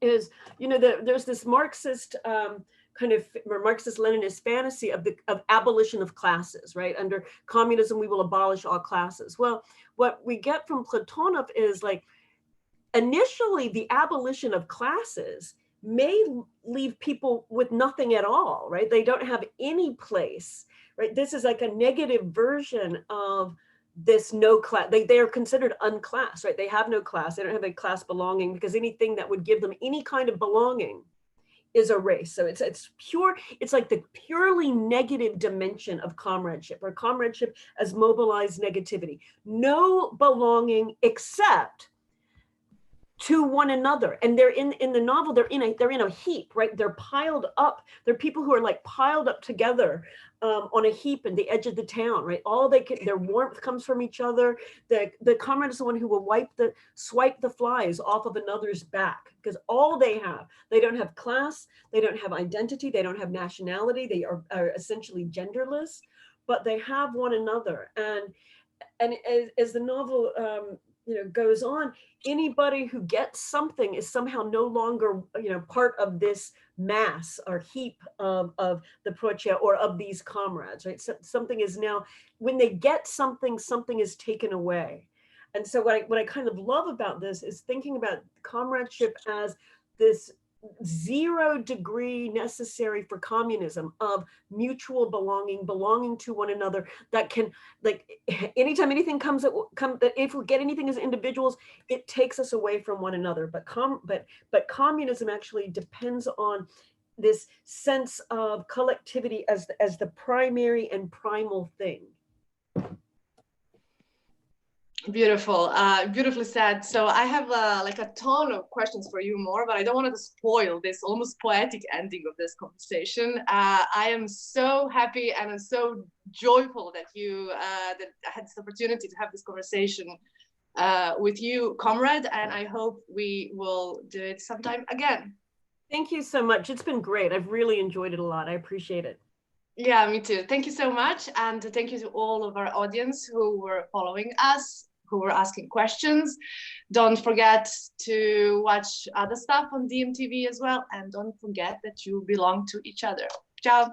[SPEAKER 2] is, there's this Marxist kind of Marxist-Leninist fantasy of abolition of classes, right? Under communism, we will abolish all classes. Well, what we get from Platonov is like, initially the abolition of classes may leave people with nothing at all, right? They don't have any place, right? This is like a negative version of this no class. They are considered unclassed, right? They have no class. They don't have a class belonging, because anything that would give them any kind of belonging is a race. So it's like the purely negative dimension of comradeship, or comradeship as mobilized negativity. No belonging except to one another. And they're in the novel, they're in a heap, right? They're piled up. They're people who are like piled up together on a heap in the edge of the town, right? Their warmth comes from each other. The comrade is the one who will swipe the flies off of another's back, because all they don't have class, they don't have identity, they don't have nationality, they are essentially genderless, but they have one another. And as the novel goes on, anybody who gets something is somehow no longer, part of this mass or heap of the prochia or of these comrades, right? So something is now, when they get something, something is taken away. And so what I kind of love about this is thinking about comradeship as this 0 degree necessary for communism of mutual belonging to one another, that can, like, anytime anything comes if we get anything as individuals, it takes us away from one another. But communism actually depends on this sense of collectivity as the primary and primal thing.
[SPEAKER 1] Beautiful, beautifully said. So I have like a ton of questions for you more, but I don't want to spoil this almost poetic ending of this conversation. I am so happy and I'm so joyful that that I had this opportunity to have this conversation with you, comrade, and I hope we will do it sometime again.
[SPEAKER 2] Thank you so much. It's been great. I've really enjoyed it a lot. I appreciate it.
[SPEAKER 1] Yeah, me too. Thank you so much. And thank you to all of our audience who were following us, who were asking questions. Don't forget to watch other stuff on DiEM25 as well. And don't forget that you belong to each other. Ciao.